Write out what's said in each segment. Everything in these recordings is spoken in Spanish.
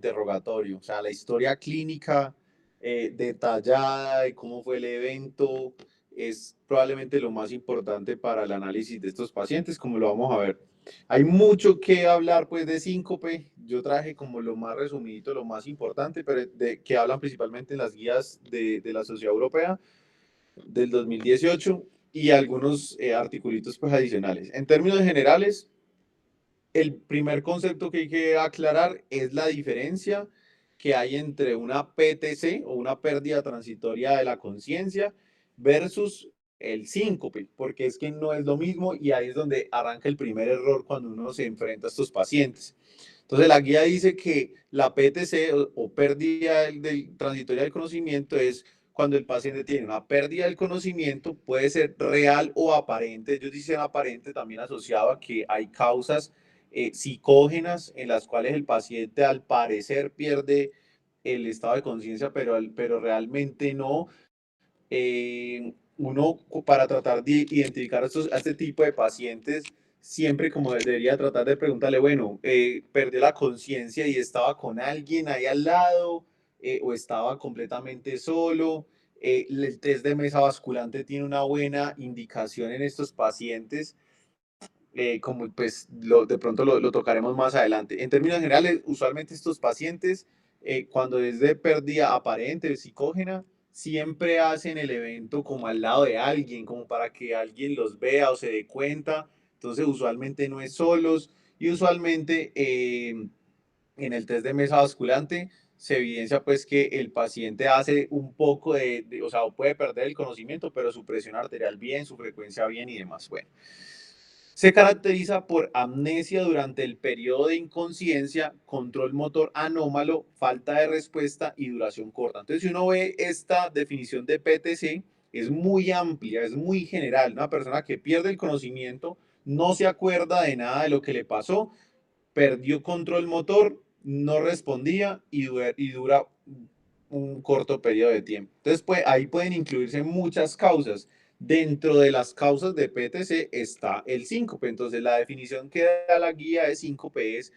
interrogatorio, o sea, la historia clínica detallada de cómo fue el evento es probablemente lo más importante para el análisis de estos pacientes, como lo vamos a ver. Hay mucho que hablar pues de síncope. Yo traje como lo más resumidito, lo más importante, pero que hablan principalmente en las guías de la Sociedad Europea del 2018 y algunos articulitos pues adicionales. En términos generales, el primer concepto que hay que aclarar es la diferencia que hay entre una PTC o una pérdida transitoria de la conciencia versus el síncope, porque es que no es lo mismo y ahí es donde arranca el primer error cuando uno se enfrenta a estos pacientes. Entonces la guía dice que la PTC o pérdida transitoria del conocimiento es cuando el paciente tiene una pérdida del conocimiento, puede ser real o aparente. Ellos dicen aparente también asociado a que hay causas psicógenas en las cuales el paciente al parecer pierde el estado de conciencia, pero realmente no. Uno para tratar de identificar a este tipo de pacientes, siempre como debería tratar de preguntarle, bueno, perdió la conciencia y estaba con alguien ahí al lado o estaba completamente solo. El test de mesa basculante tiene una buena indicación en estos pacientes como pues de pronto lo tocaremos más adelante. En términos generales, usualmente estos pacientes, cuando es de pérdida aparente, psicógena, siempre hacen el evento como al lado de alguien, como para que alguien los vea o se dé cuenta. Entonces, usualmente no es solos y usualmente en el test de mesa basculante se evidencia pues que el paciente hace un poco o sea, puede perder el conocimiento, pero su presión arterial bien, su frecuencia bien y demás. Bueno, se caracteriza por amnesia durante el periodo de inconsciencia, control motor anómalo, falta de respuesta y duración corta. Entonces, si uno ve esta definición de PTC, es muy amplia, es muy general. Una persona que pierde el conocimiento, no se acuerda de nada de lo que le pasó, perdió control motor, no respondía y dura un corto periodo de tiempo. Entonces, pues, ahí pueden incluirse muchas causas. Dentro de las causas de PTC está el síncope. Entonces, la definición que da la guía de síncope es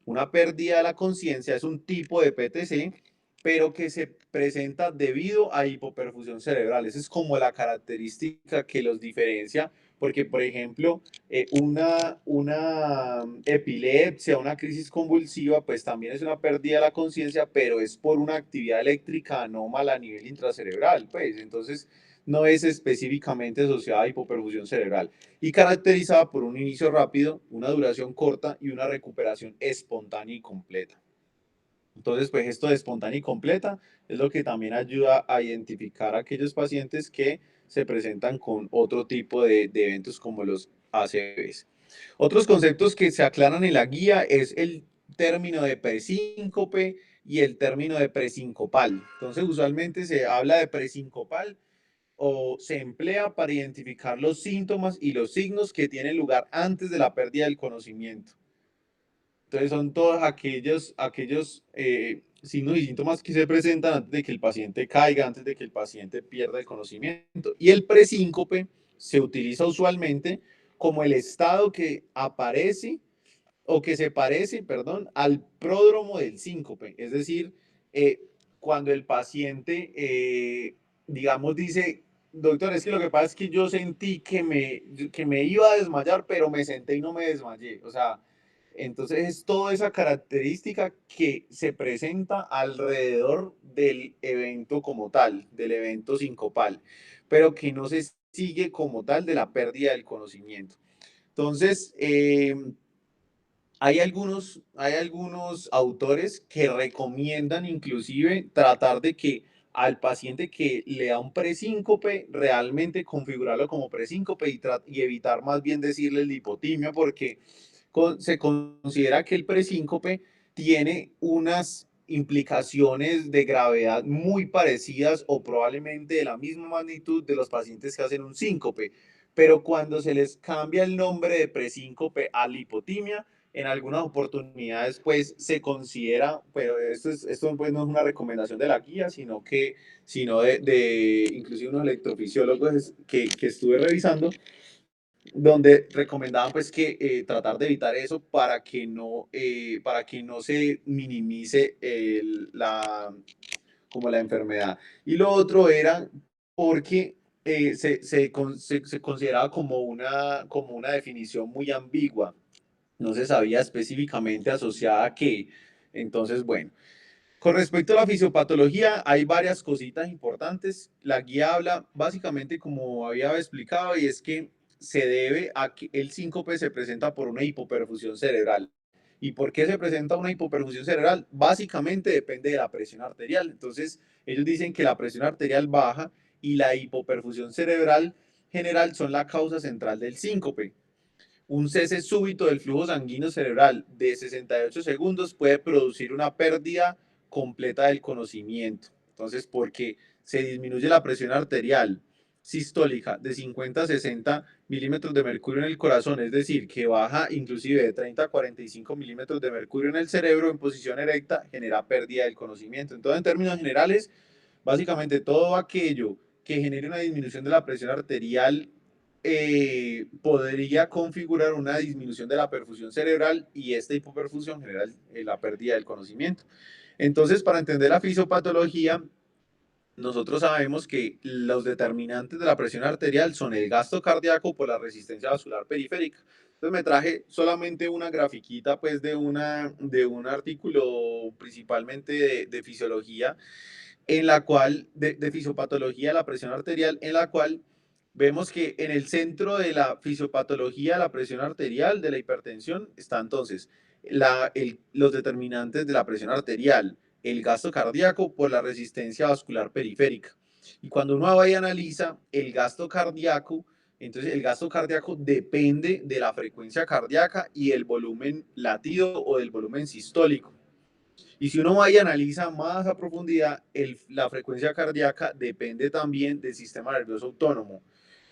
una pérdida de la conciencia, es un tipo de PTC, pero que se presenta debido a hipoperfusión cerebral. Esa es como la característica que los diferencia, porque, por ejemplo, una epilepsia, una crisis convulsiva, pues también es una pérdida de la conciencia, pero es por una actividad eléctrica anómala a nivel intracerebral, pues entonces no es específicamente asociada a hipoperfusión cerebral y caracterizada por un inicio rápido, una duración corta y una recuperación espontánea y completa. Entonces, pues esto de espontánea y completa es lo que también ayuda a identificar a aquellos pacientes que se presentan con otro tipo de eventos como los ACVs. Otros conceptos que se aclaran en la guía es el término de presíncope y el término de presincopal. Entonces, usualmente se habla de presincopal o se emplea para identificar los síntomas y los signos que tienen lugar antes de la pérdida del conocimiento. Entonces son todos aquellos signos y síntomas que se presentan antes de que el paciente caiga, antes de que el paciente pierda el conocimiento. Y el presíncope se utiliza usualmente como el estado que aparece o que se parece, perdón, al pródromo del síncope. Es decir, eh, cuando el paciente, digamos, dice, doctor, es que lo que pasa es que yo sentí que me iba a desmayar, pero me senté y no me desmayé. O sea, entonces es toda esa característica que se presenta alrededor del evento como tal, del evento sincopal, pero que no se sigue como tal de la pérdida del conocimiento. Entonces, hay algunos autores que recomiendan inclusive tratar de que al paciente que le da un presíncope, realmente configurarlo como presíncope y evitar más bien decirle el hipotimia, porque se considera que el presíncope tiene unas implicaciones de gravedad muy parecidas o probablemente de la misma magnitud de los pacientes que hacen un síncope. Pero cuando se les cambia el nombre de presíncope a lipotimia, en algunas oportunidades pues se considera, pero esto pues no es una recomendación de la guía, sino de inclusive unos electrofisiólogos que estuve revisando, donde recomendaban pues que tratar de evitar eso para que no se minimice como la enfermedad. Y lo otro era porque se consideraba como una definición muy ambigua, no se sabía específicamente asociada a qué. Entonces, bueno, con respecto a la fisiopatología, hay varias cositas importantes. La guía habla básicamente como había explicado, y es que se debe a que el síncope se presenta por una hipoperfusión cerebral. ¿Y por qué se presenta una hipoperfusión cerebral? Básicamente depende de la presión arterial. Entonces, ellos dicen que la presión arterial baja y la hipoperfusión cerebral general son la causa central del síncope. Un cese súbito del flujo sanguíneo cerebral de 68 segundos puede producir una pérdida completa del conocimiento. Entonces, porque se disminuye la presión arterial sistólica de 50 a 60 milímetros de mercurio en el corazón, es decir, que baja inclusive de 30 a 45 milímetros de mercurio en el cerebro en posición erecta, genera pérdida del conocimiento. Entonces, en términos generales, básicamente todo aquello que genere una disminución de la presión arterial podría configurar una disminución de la perfusión cerebral, y esta hipoperfusión genera la pérdida del conocimiento. Entonces, para entender la fisiopatología, nosotros sabemos que los determinantes de la presión arterial son el gasto cardíaco por la resistencia vascular periférica. Entonces me traje solamente una grafiquita pues de un artículo principalmente de fisiología, en la cual, de fisiopatología de la presión arterial, en la cual vemos que en el centro de la fisiopatología de la presión arterial, de la hipertensión, está entonces los determinantes de la presión arterial, el gasto cardíaco por la resistencia vascular periférica. Y cuando uno va y analiza el gasto cardíaco, entonces el gasto cardíaco depende de la frecuencia cardíaca y el volumen latido o del volumen sistólico. Y si uno va y analiza más a profundidad, la frecuencia cardíaca depende también del sistema nervioso autónomo.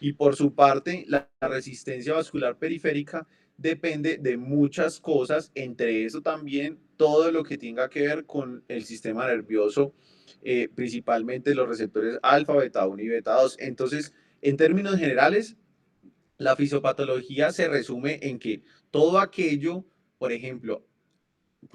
Y por su parte, la resistencia vascular periférica depende de muchas cosas, entre eso también todo lo que tenga que ver con el sistema nervioso, principalmente los receptores alfa, beta 1 y beta 2. Entonces, en términos generales, la fisiopatología se resume en que todo aquello, por ejemplo,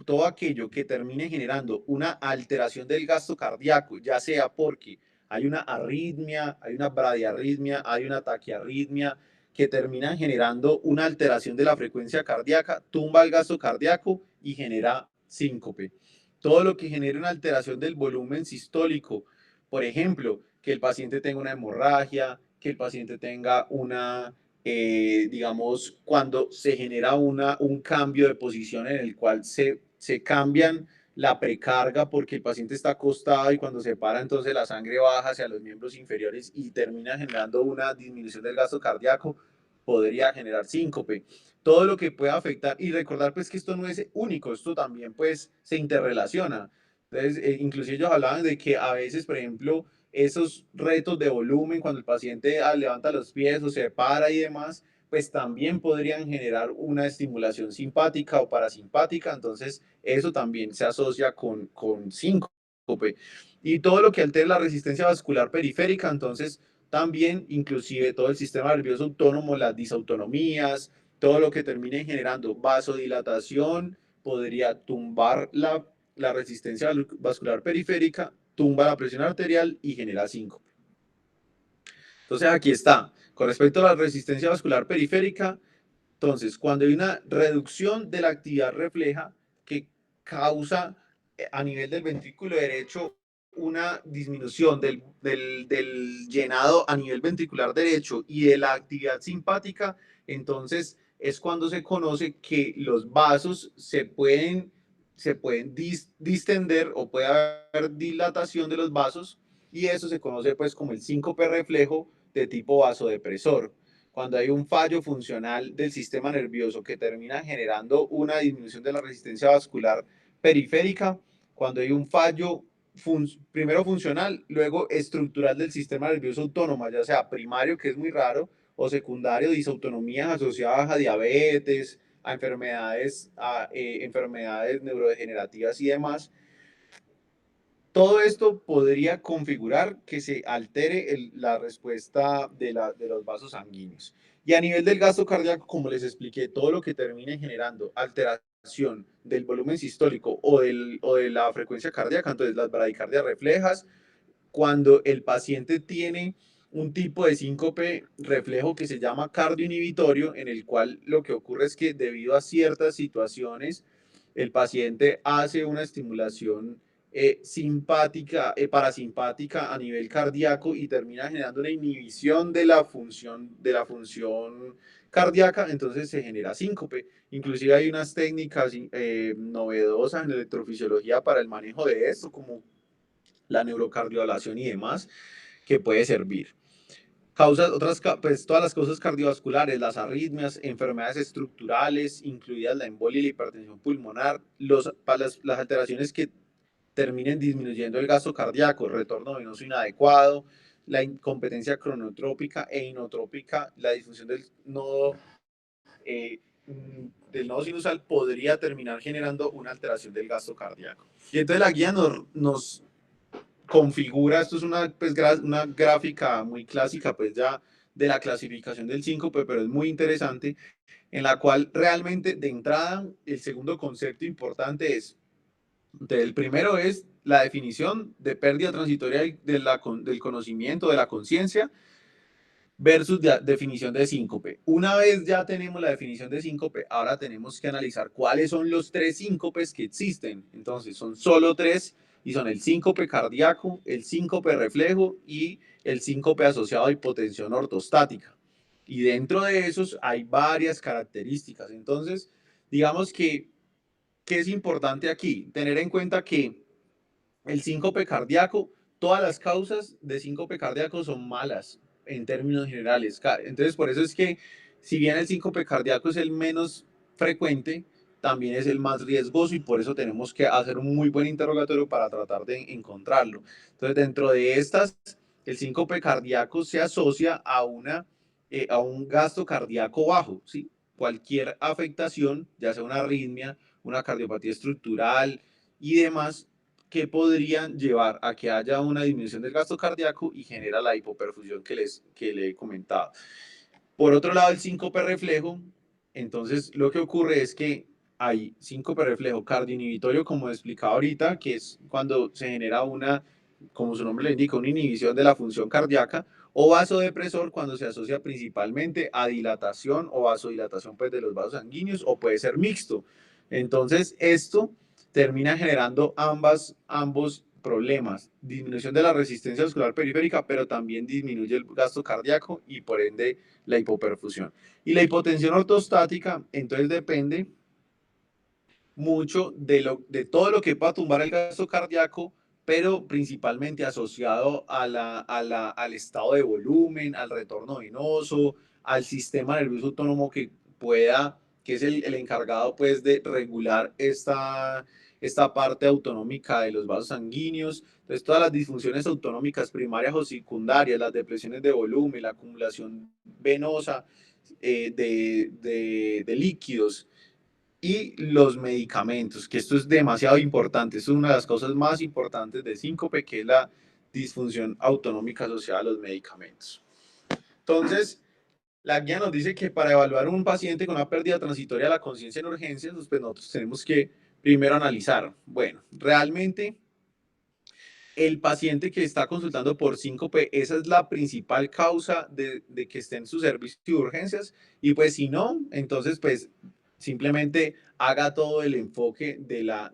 todo aquello que termine generando una alteración del gasto cardíaco, ya sea porque hay una arritmia, hay una bradiarritmia, hay una taquiarritmia, que terminan generando una alteración de la frecuencia cardíaca, tumba el gasto cardíaco y genera síncope. Todo lo que genere una alteración del volumen sistólico, por ejemplo, que el paciente tenga una hemorragia, que el paciente tenga digamos, cuando se genera un cambio de posición en el cual se cambian la precarga porque el paciente está acostado, y cuando se para entonces la sangre baja hacia los miembros inferiores y termina generando una disminución del gasto cardíaco, podría generar síncope. Todo lo que pueda afectar, y recordar pues que esto no es único, esto también pues se interrelaciona. Entonces, inclusive ellos hablaban de que a veces, por ejemplo, esos retos de volumen, cuando el paciente levanta los pies o se para y demás, pues también podrían generar una estimulación simpática o parasimpática. Entonces, eso también se asocia con síncope. Y todo lo que altere la resistencia vascular periférica, entonces también inclusive todo el sistema nervioso autónomo, las disautonomías, todo lo que termine generando vasodilatación, podría tumbar la resistencia vascular periférica, tumba la presión arterial y genera síncope. Entonces aquí está, con respecto a la resistencia vascular periférica, entonces cuando hay una reducción de la actividad refleja que causa a nivel del ventrículo derecho una disminución del llenado a nivel ventricular derecho y de la actividad simpática, entonces es cuando se conoce que los vasos se pueden distender, o puede haber dilatación de los vasos, y eso se conoce pues como el síncope reflejo de tipo vasodepresor. Cuando hay un fallo funcional del sistema nervioso que termina generando una disminución de la resistencia vascular periférica, cuando hay un fallo primero funcional, luego estructural del sistema nervioso autónomo, ya sea primario, que es muy raro, o secundario, disautonomías asociadas a diabetes, a enfermedades neurodegenerativas y demás. Todo esto podría configurar que se altere la respuesta de los vasos sanguíneos. Y a nivel del gasto cardíaco, como les expliqué, todo lo que termine generando alteración del volumen sistólico o de la frecuencia cardíaca, entonces las bradicardias reflejas, cuando el paciente tiene un tipo de síncope reflejo que se llama cardioinhibitorio, en el cual lo que ocurre es que debido a ciertas situaciones, el paciente hace una estimulación simpática, parasimpática a nivel cardíaco y termina generando una inhibición de la función cardíaca, entonces se genera síncope. Inclusive hay unas técnicas novedosas en electrofisiología para el manejo de esto, como la neurocardiolación y demás, que puede servir. Causas, otras, pues todas las causas cardiovasculares, las arritmias, enfermedades estructurales, incluidas la embolia y la hipertensión pulmonar, las alteraciones que terminen disminuyendo el gasto cardíaco, retorno venoso inadecuado, la incompetencia cronotrópica e inotrópica, la disfunción eh, del nodo sinusal podría terminar generando una alteración del gasto cardíaco. Y entonces la guía nos configura, esto es una, pues, una gráfica muy clásica, pues ya de la clasificación del síncope, pero es muy interesante, en la cual realmente de entrada el segundo concepto importante es, el primero es la definición de pérdida transitoria del conocimiento, de la conciencia, versus definición de síncope. Una vez ya tenemos la definición de síncope, ahora tenemos que analizar cuáles son los tres síncopes que existen. Entonces, son solo tres y son el síncope cardíaco, el síncope reflejo y el síncope asociado a hipotensión ortostática. Y dentro de esos hay varias características. Entonces, digamos que, ¿qué es importante aquí? Tener en cuenta que el síncope cardíaco, todas las causas de síncope cardíaco son malas en términos generales. Entonces, por eso es que, si bien el síncope cardíaco es el menos frecuente, también es el más riesgoso y por eso tenemos que hacer un muy buen interrogatorio para tratar de encontrarlo. Entonces, dentro de estas, el síncope cardíaco se asocia a un gasto cardíaco bajo, ¿sí? Cualquier afectación, ya sea una arritmia, una cardiopatía estructural y demás, que podrían llevar a que haya una disminución del gasto cardíaco y genera la hipoperfusión que le he comentado. Por otro lado, el síncope reflejo, entonces lo que ocurre es que hay síncope reflejo cardioinhibitorio, como explicaba ahorita, que es cuando se genera una, como su nombre le indica, una inhibición de la función cardíaca, o vasodepresor cuando se asocia principalmente a dilatación o vasodilatación, pues, de los vasos sanguíneos, o puede ser mixto. Entonces, esto termina generando ambos problemas: disminución de la resistencia vascular periférica, pero también disminuye el gasto cardíaco y por ende la hipoperfusión. Y la hipotensión ortostática, entonces, depende mucho de todo lo que pueda tumbar el gasto cardíaco, pero principalmente asociado al estado de volumen, al retorno venoso, al sistema nervioso autónomo que es el encargado, pues, de regular esta parte autonómica de los vasos sanguíneos. Entonces, todas las disfunciones autonómicas primarias o secundarias, las depresiones de volumen, la acumulación venosa de líquidos, y los medicamentos, que esto es demasiado importante. Esto es una de las causas más importantes de síncope, que es la disfunción autonómica asociada a los medicamentos. Entonces, la guía nos dice que para evaluar un paciente con una pérdida transitoria de la conciencia en urgencias, pues nosotros tenemos que primero analizar, bueno, realmente el paciente que está consultando por síncope, esa es la principal causa de que esté en su servicio de urgencias. Y pues si no, entonces pues simplemente haga todo el enfoque de la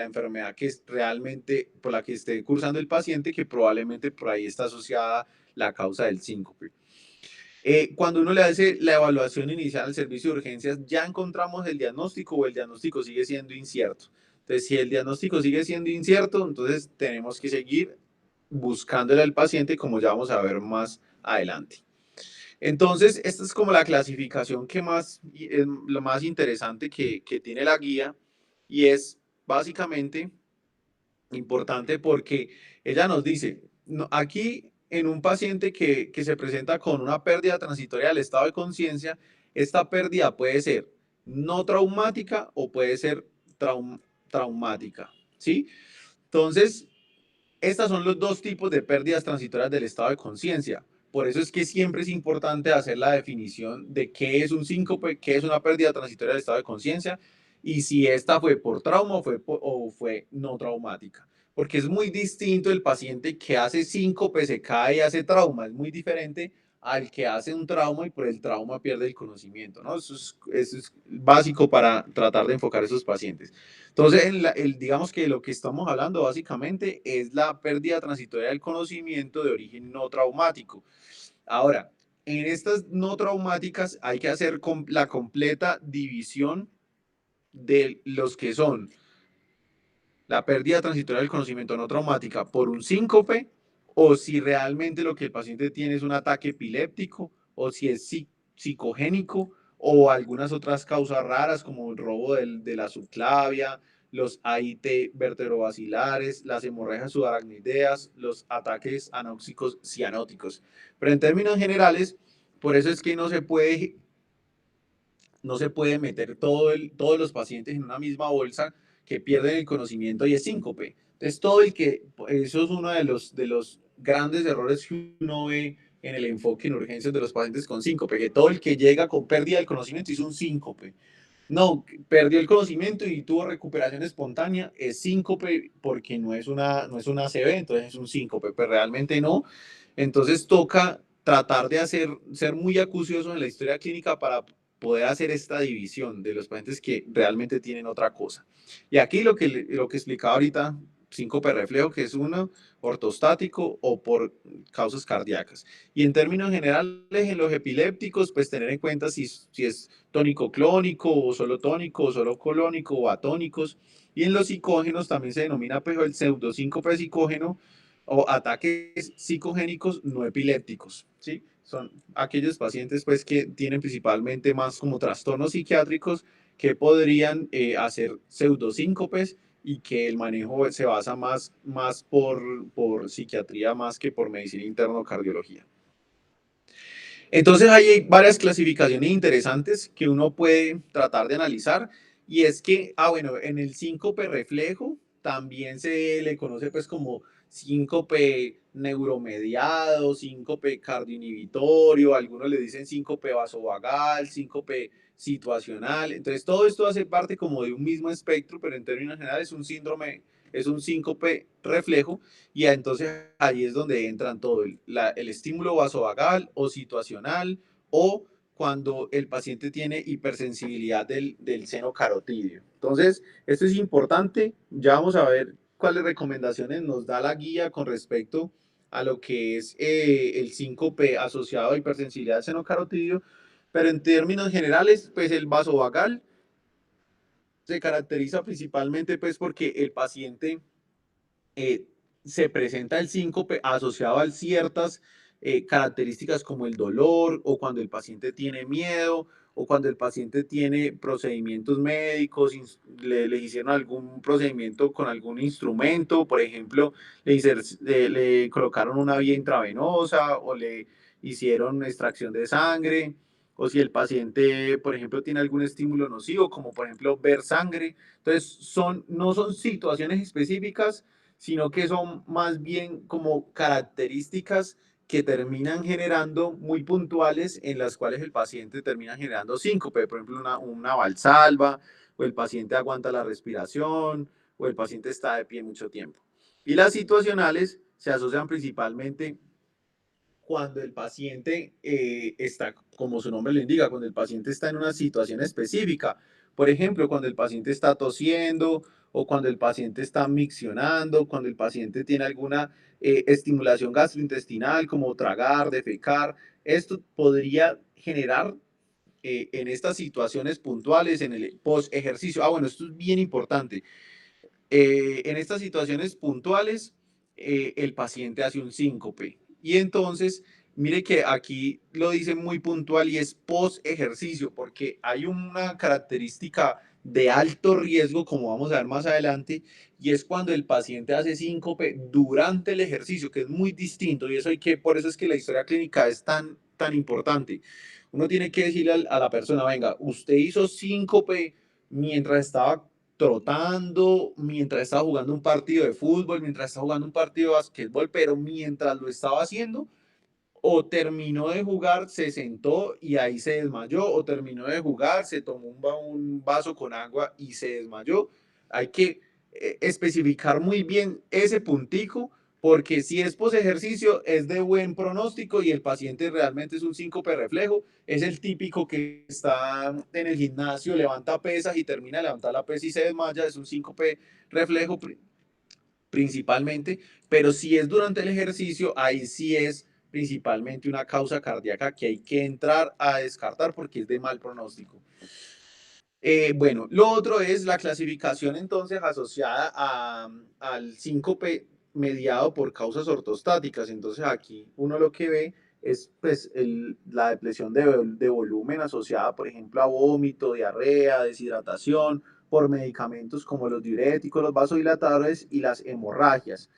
enfermedad que es realmente por la que esté cursando el paciente, que probablemente por ahí está asociada la causa del síncope. Cuando uno le hace la evaluación inicial al servicio de urgencias, ya encontramos el diagnóstico, o el diagnóstico sigue siendo incierto. Entonces, si el diagnóstico sigue siendo incierto, entonces tenemos que seguir buscándole al paciente, como ya vamos a ver más adelante. Entonces, esta es como la clasificación que más es lo más interesante que tiene la guía, y es básicamente importante porque ella nos dice, no, aquí en un paciente que se presenta con una pérdida transitoria del estado de conciencia, esta pérdida puede ser no traumática o puede ser traumática, ¿sí? Entonces, estos son los dos tipos de pérdidas transitorias del estado de conciencia. Por eso es que siempre es importante hacer la definición de qué es un síncope, qué es una pérdida transitoria del estado de conciencia y si esta fue por trauma o fue no traumática. Porque es muy distinto el paciente que hace síncope, se cae y hace trauma. Es muy diferente al que hace un trauma y por el trauma pierde el conocimiento, ¿no? Eso es básico para tratar de enfocar a esos pacientes. Entonces, digamos que lo que estamos hablando básicamente es la pérdida transitoria del conocimiento de origen no traumático. Ahora, en estas no traumáticas hay que hacer la completa división de los que son la pérdida transitoria del conocimiento no traumática por un síncope o si realmente lo que el paciente tiene es un ataque epiléptico o si es psicogénico o algunas otras causas raras como el robo de la subclavia, los AIT vertebrovacilares, las hemorragias subaracnoideas, los ataques anóxicos cianóticos. Pero en términos generales, por eso es que no se puede meter todos los pacientes en una misma bolsa que pierden el conocimiento y es síncope. Entonces, eso es uno de los grandes errores que uno ve en el enfoque en urgencias de los pacientes con síncope, que todo el que llega con pérdida del conocimiento hizo un síncope. No, perdió el conocimiento y tuvo recuperación espontánea, es síncope porque no es una ACV, entonces es un síncope, pero realmente no. Entonces toca tratar de ser muy acucioso en la historia clínica para poder hacer esta división de los pacientes que realmente tienen otra cosa. Y aquí lo que explicaba ahorita, síncope reflejo, que es uno ortostático o por causas cardíacas. Y en términos generales, en los epilépticos, pues tener en cuenta si es tónico clónico o solo colónico o atónicos. Y en los psicógenos también se denomina pues, el pseudosíncope psicógeno o ataques psicogénicos no epilépticos, ¿sí? Son aquellos pacientes pues que tienen principalmente más como trastornos psiquiátricos que podrían hacer pseudosíncopes y que el manejo se basa más por psiquiatría más que por medicina interna o cardiología. Entonces hay varias clasificaciones interesantes que uno puede tratar de analizar y es que, bueno, en el síncope reflejo también se le conoce pues como síncope neuromediado, síncope cardioinhibitorio, algunos le dicen síncope vasovagal, síncope situacional. Entonces todo esto hace parte como de un mismo espectro, pero en términos generales es un síndrome, es un síncope reflejo y entonces ahí es donde entran todo, el estímulo vasovagal o situacional o cuando el paciente tiene hipersensibilidad del seno carotídeo. Entonces, esto es importante. Ya vamos a ver cuáles recomendaciones nos da la guía con respecto a lo que es el síncope asociado a hipersensibilidad del seno carotídeo. Pero en términos generales, pues el vasovagal se caracteriza principalmente pues porque el paciente eh, se presenta el síncope asociado a ciertas características como el dolor o cuando el paciente tiene miedo o cuando el paciente tiene procedimientos médicos, le hicieron algún procedimiento con algún instrumento, por ejemplo, le colocaron una vía intravenosa o le hicieron extracción de sangre, o si el paciente, por ejemplo, tiene algún estímulo nocivo, como por ejemplo ver sangre. Entonces, no son situaciones específicas, sino que son más bien como características que terminan generando muy puntuales en las cuales el paciente termina generando síncope, por ejemplo, una valsalva, o el paciente aguanta la respiración, o el paciente está de pie mucho tiempo. Y las situacionales se asocian principalmente cuando el paciente está, como su nombre lo indica, cuando el paciente está en una situación específica. Por ejemplo, cuando el paciente está tosiendo o cuando el paciente está miccionando, cuando el paciente tiene alguna estimulación gastrointestinal como tragar, defecar. Esto podría generar en estas situaciones puntuales, en el post ejercicio. Bueno, esto es bien importante. En estas situaciones puntuales, el paciente hace un síncope. Y entonces, mire que aquí lo dice muy puntual y es post ejercicio, porque hay una característica de alto riesgo, como vamos a ver más adelante, y es cuando el paciente hace síncope durante el ejercicio, que es muy distinto, y por eso es que la historia clínica es tan importante. Uno tiene que decirle a la persona, venga, usted hizo síncope mientras estaba trotando, mientras estaba jugando un partido de fútbol, mientras estaba jugando un partido de basquetbol, pero mientras lo estaba haciendo, o terminó de jugar, se sentó y ahí se desmayó, o terminó de jugar, se tomó un vaso con agua y se desmayó. Hay que especificar muy bien ese puntico, porque si es post ejercicio es de buen pronóstico y el paciente realmente es un síncope reflejo, es el típico que está en el gimnasio, levanta pesas y termina de levantar la pesa y se desmaya, es un síncope reflejo principalmente, pero si es durante el ejercicio, ahí sí es principalmente una causa cardíaca que hay que entrar a descartar porque es de mal pronóstico. Bueno, lo otro es la clasificación entonces asociada al síncope mediado por causas ortostáticas. Entonces aquí uno lo que ve es pues, la depresión de volumen asociada, por ejemplo, a vómito, diarrea, deshidratación, por medicamentos como los diuréticos, los vasodilatadores y las hemorragias.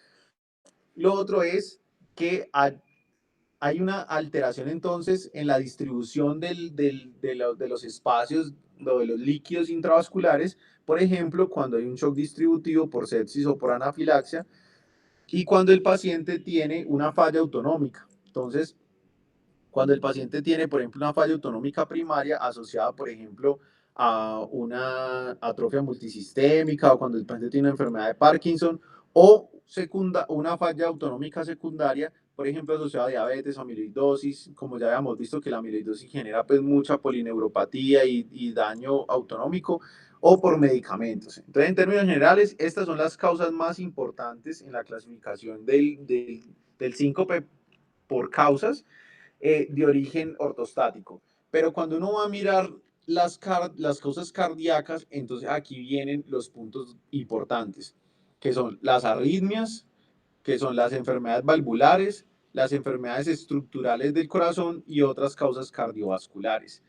Lo otro es que hay una alteración entonces en la distribución de los espacios de los líquidos intravasculares, por ejemplo, cuando hay un shock distributivo por sepsis o por anafilaxia, y cuando el paciente tiene una falla autonómica. Entonces, cuando el paciente tiene, por ejemplo, una falla autonómica primaria asociada, por ejemplo, a una atrofia multisistémica o cuando el paciente tiene una enfermedad de Parkinson o una falla autonómica secundaria, por ejemplo, asociada a diabetes o amiloidosis, como ya habíamos visto que la amiloidosis genera pues mucha polineuropatía y daño autonómico o por medicamentos. Entonces, en términos generales, estas son las causas más importantes en la clasificación del síncope por causas de origen ortostático. Pero cuando uno va a mirar las causas cardíacas, entonces aquí vienen los puntos importantes, que son las arritmias, que son las enfermedades valvulares, las enfermedades estructurales del corazón y otras causas cardiovasculares.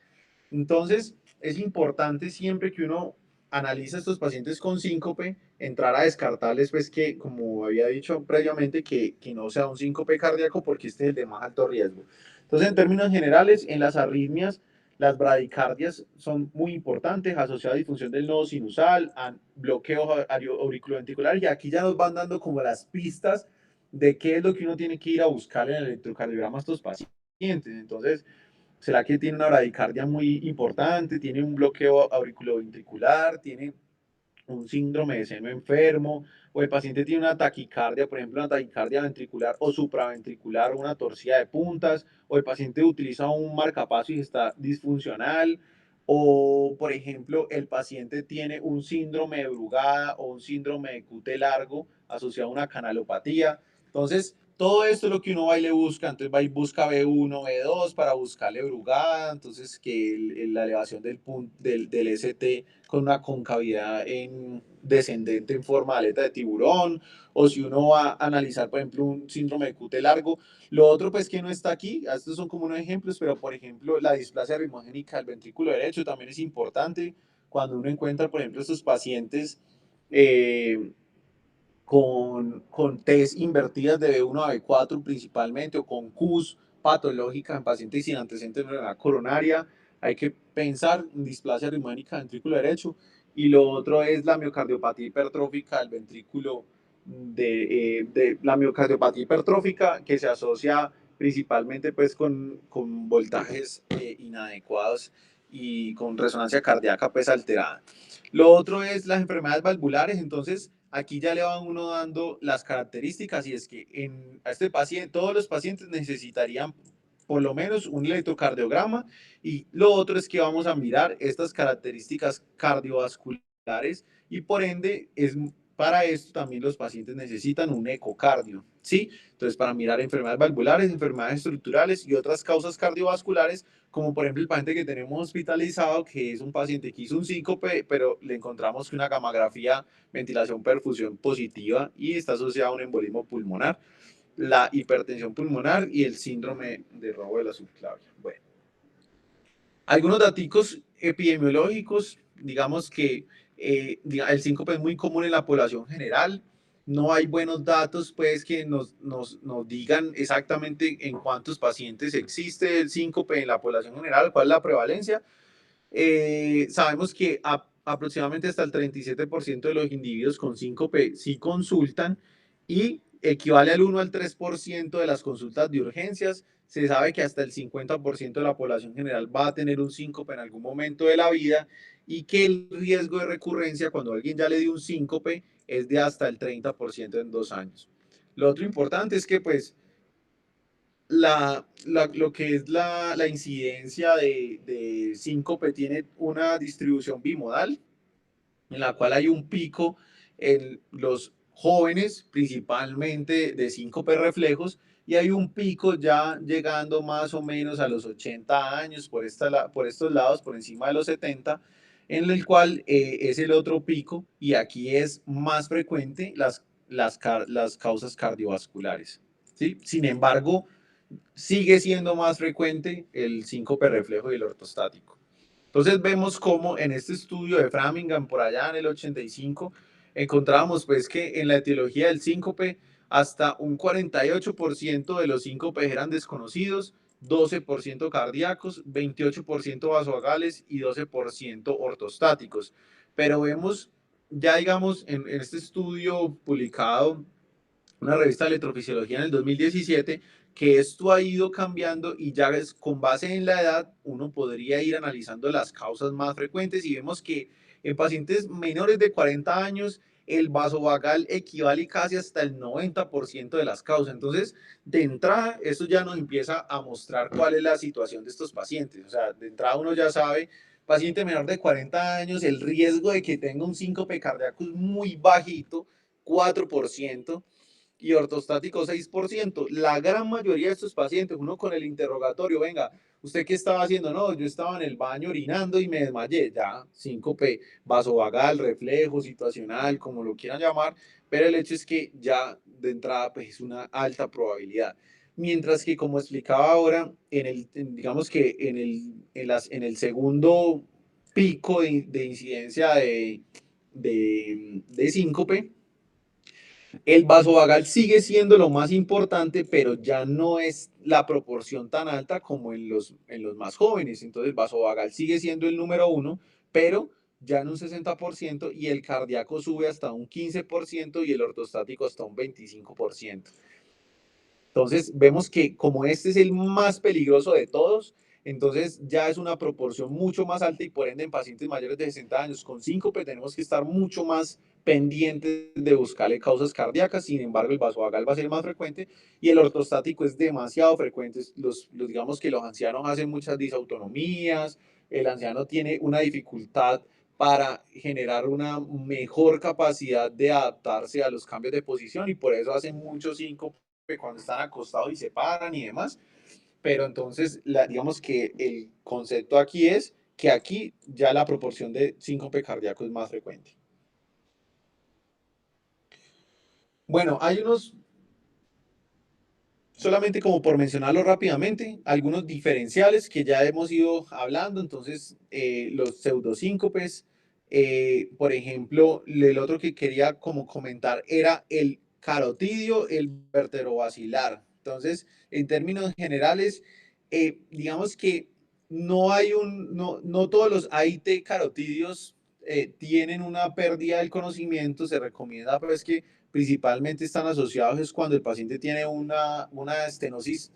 Entonces, es importante siempre que uno analiza a estos pacientes con síncope, entrar a descartarles, pues que, como había dicho previamente, que no sea un síncope cardíaco porque este es el de más alto riesgo. Entonces, en términos generales, en las arritmias, las bradicardias son muy importantes, asociadas a disfunción del nodo sinusal, a bloqueo auriculoventricular, y aquí ya nos van dando como las pistas de qué es lo que uno tiene que ir a buscar en el electrocardiograma a estos pacientes. Entonces, ¿será que tiene una bradicardia muy importante? ¿Tiene un bloqueo auriculoventricular? ¿Tiene un síndrome de seno enfermo? ¿O el paciente tiene una taquicardia, por ejemplo, una taquicardia ventricular o supraventricular, o una torcida de puntas? ¿O el paciente utiliza un marcapaso y está disfuncional? O, por ejemplo, el paciente tiene un síndrome de Brugada o un síndrome de QT largo asociado a una canalopatía. Entonces, todo esto es lo que uno va y le busca. Entonces va y busca B1, B2 para buscarle Brugada. Entonces, que la elevación del ST con una concavidad descendente en forma de aleta de tiburón. O si uno va a analizar, por ejemplo, un síndrome de QT largo. Lo otro, pues, que no está aquí. Estos son como unos ejemplos, pero, por ejemplo, la displasia ritmogénica del ventrículo derecho también es importante. Cuando uno encuentra, por ejemplo, estos pacientes con Ts invertidas de B1 a B4 principalmente, o con Qs patológicas en pacientes sin antecedentes de enfermedad coronaria, hay que pensar en displasia ritmogénica del ventrículo derecho. Y lo otro es la miocardiopatía hipertrófica del ventrículo, de la miocardiopatía hipertrófica que se asocia principalmente pues con voltajes inadecuados y con resonancia cardíaca pues alterada. Lo otro es las enfermedades valvulares. Entonces aquí ya le va uno dando las características, y es que a este paciente, todos los pacientes necesitarían por lo menos un electrocardiograma, y lo otro es que vamos a mirar estas características cardiovasculares, y por ende para esto también los pacientes necesitan un ecocardio, ¿sí? Entonces, para mirar enfermedades valvulares, enfermedades estructurales y otras causas cardiovasculares, como por ejemplo el paciente que tenemos hospitalizado, que es un paciente que hizo un síncope, pero le encontramos que una gamografía, ventilación, perfusión positiva y está asociada a un embolismo pulmonar, la hipertensión pulmonar y el síndrome de robo de la subclavia. Bueno, algunos datos epidemiológicos, digamos que el síncope es muy común en la población general. No hay buenos datos pues que nos digan exactamente en cuántos pacientes existe el síncope en la población general, cuál es la prevalencia. Sabemos que aproximadamente hasta el 37% de los individuos con síncope sí consultan, y equivale al 1 al 3% de las consultas de urgencias se sabe que hasta el 50% de la población general va a tener un síncope en algún momento de la vida y que el riesgo de recurrencia cuando alguien ya le dio un síncope es de hasta el 30% en 2 años. Lo otro importante es que pues lo que es la incidencia de síncope tiene una distribución bimodal en la cual hay un pico en los jóvenes, principalmente de síncope reflejos, y hay un pico ya llegando más o menos a los 80 años por estos lados, por encima de los 70, en el cual es el otro pico y aquí es más frecuente las causas cardiovasculares. ¿Sí? Sin embargo, sigue siendo más frecuente el síncope reflejo y el ortostático. Entonces vemos cómo en este estudio de Framingham por allá en el 85 encontramos pues que en la etiología del síncope hasta un 48% de los síncopes eran desconocidos, 12% cardíacos, 28% vasovagales y 12% ortostáticos. Pero vemos ya digamos en este estudio publicado una revista de electrofisiología en el 2017, que esto ha ido cambiando y ya es, con base en la edad uno podría ir analizando las causas más frecuentes y vemos que en pacientes menores de 40 años el vasovagal equivale casi hasta el 90% de las causas. Entonces, de entrada, eso ya nos empieza a mostrar cuál es la situación de estos pacientes. O sea, de entrada uno ya sabe, paciente menor de 40 años, el riesgo de que tenga un síncope cardíaco es muy bajito, 4%, y ortostático 6%. La gran mayoría de estos pacientes, uno con el interrogatorio, venga, ¿usted qué estaba haciendo? No, yo estaba en el baño orinando y me desmayé. Ya, síncope vasovagal, reflejo, situacional, como lo quieran llamar, pero el hecho es que ya de entrada pues, es una alta probabilidad. Mientras que, como explicaba ahora, digamos que en el segundo pico de incidencia de síncope, el vasovagal sigue siendo lo más importante, pero ya no es la proporción tan alta como en los más jóvenes. Entonces, el vasovagal sigue siendo el número uno, pero ya en un 60% y el cardíaco sube hasta un 15% y el ortostático hasta un 25%. Entonces, vemos que como este es el más peligroso de todos, entonces ya es una proporción mucho más alta y por ende en pacientes mayores de 60 años con síncope tenemos que estar mucho más pendientes de buscarle causas cardíacas. Sin embargo, el vasovagal va a ser más frecuente y el ortostático es demasiado frecuente. Digamos que los ancianos hacen muchas disautonomías, el anciano tiene una dificultad para generar una mejor capacidad de adaptarse a los cambios de posición y por eso hacen mucho síncope cuando están acostados y se paran y demás. Pero entonces, digamos que el concepto aquí es que aquí ya la proporción de síncope cardíaco es más frecuente. Bueno, hay unos, solamente como por mencionarlo rápidamente, algunos diferenciales que ya hemos ido hablando, entonces los pseudosíncopes, por ejemplo, el otro que quería como comentar era el carotidio, el vertebrovascular. Entonces, en términos generales, digamos que no todos los AIT carotidios tienen una pérdida del conocimiento, se recomienda pues que principalmente están asociados es cuando el paciente tiene una estenosis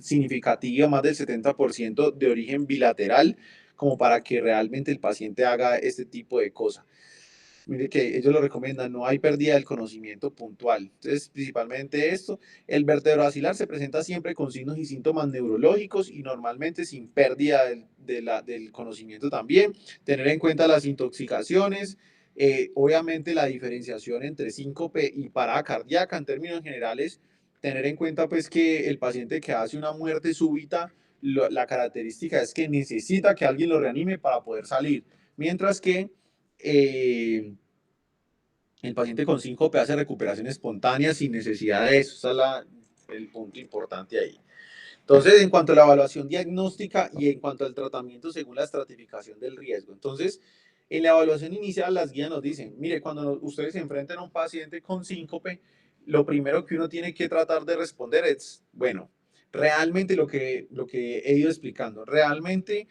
significativa, más del 70% de origen bilateral, como para que realmente el paciente haga este tipo de cosas. Mire que ellos lo recomiendan, no hay pérdida del conocimiento puntual. Entonces, principalmente esto, el vertebrovascular se presenta siempre con signos y síntomas neurológicos y normalmente sin pérdida del conocimiento también. Tener en cuenta las intoxicaciones, obviamente la diferenciación entre síncope y parada cardíaca en términos generales, tener en cuenta pues que el paciente que hace una muerte súbita, la característica es que necesita que alguien lo reanime para poder salir, mientras que eh, el paciente con síncope hace recuperación espontánea sin necesidad de eso. Ese es el punto importante ahí. Entonces, en cuanto a la evaluación diagnóstica y en cuanto al tratamiento según la estratificación del riesgo. Entonces, en la evaluación inicial, las guías nos dicen, mire, cuando ustedes se enfrenten a un paciente con síncope, lo primero que uno tiene que tratar de responder es, bueno, realmente lo que he ido explicando, realmente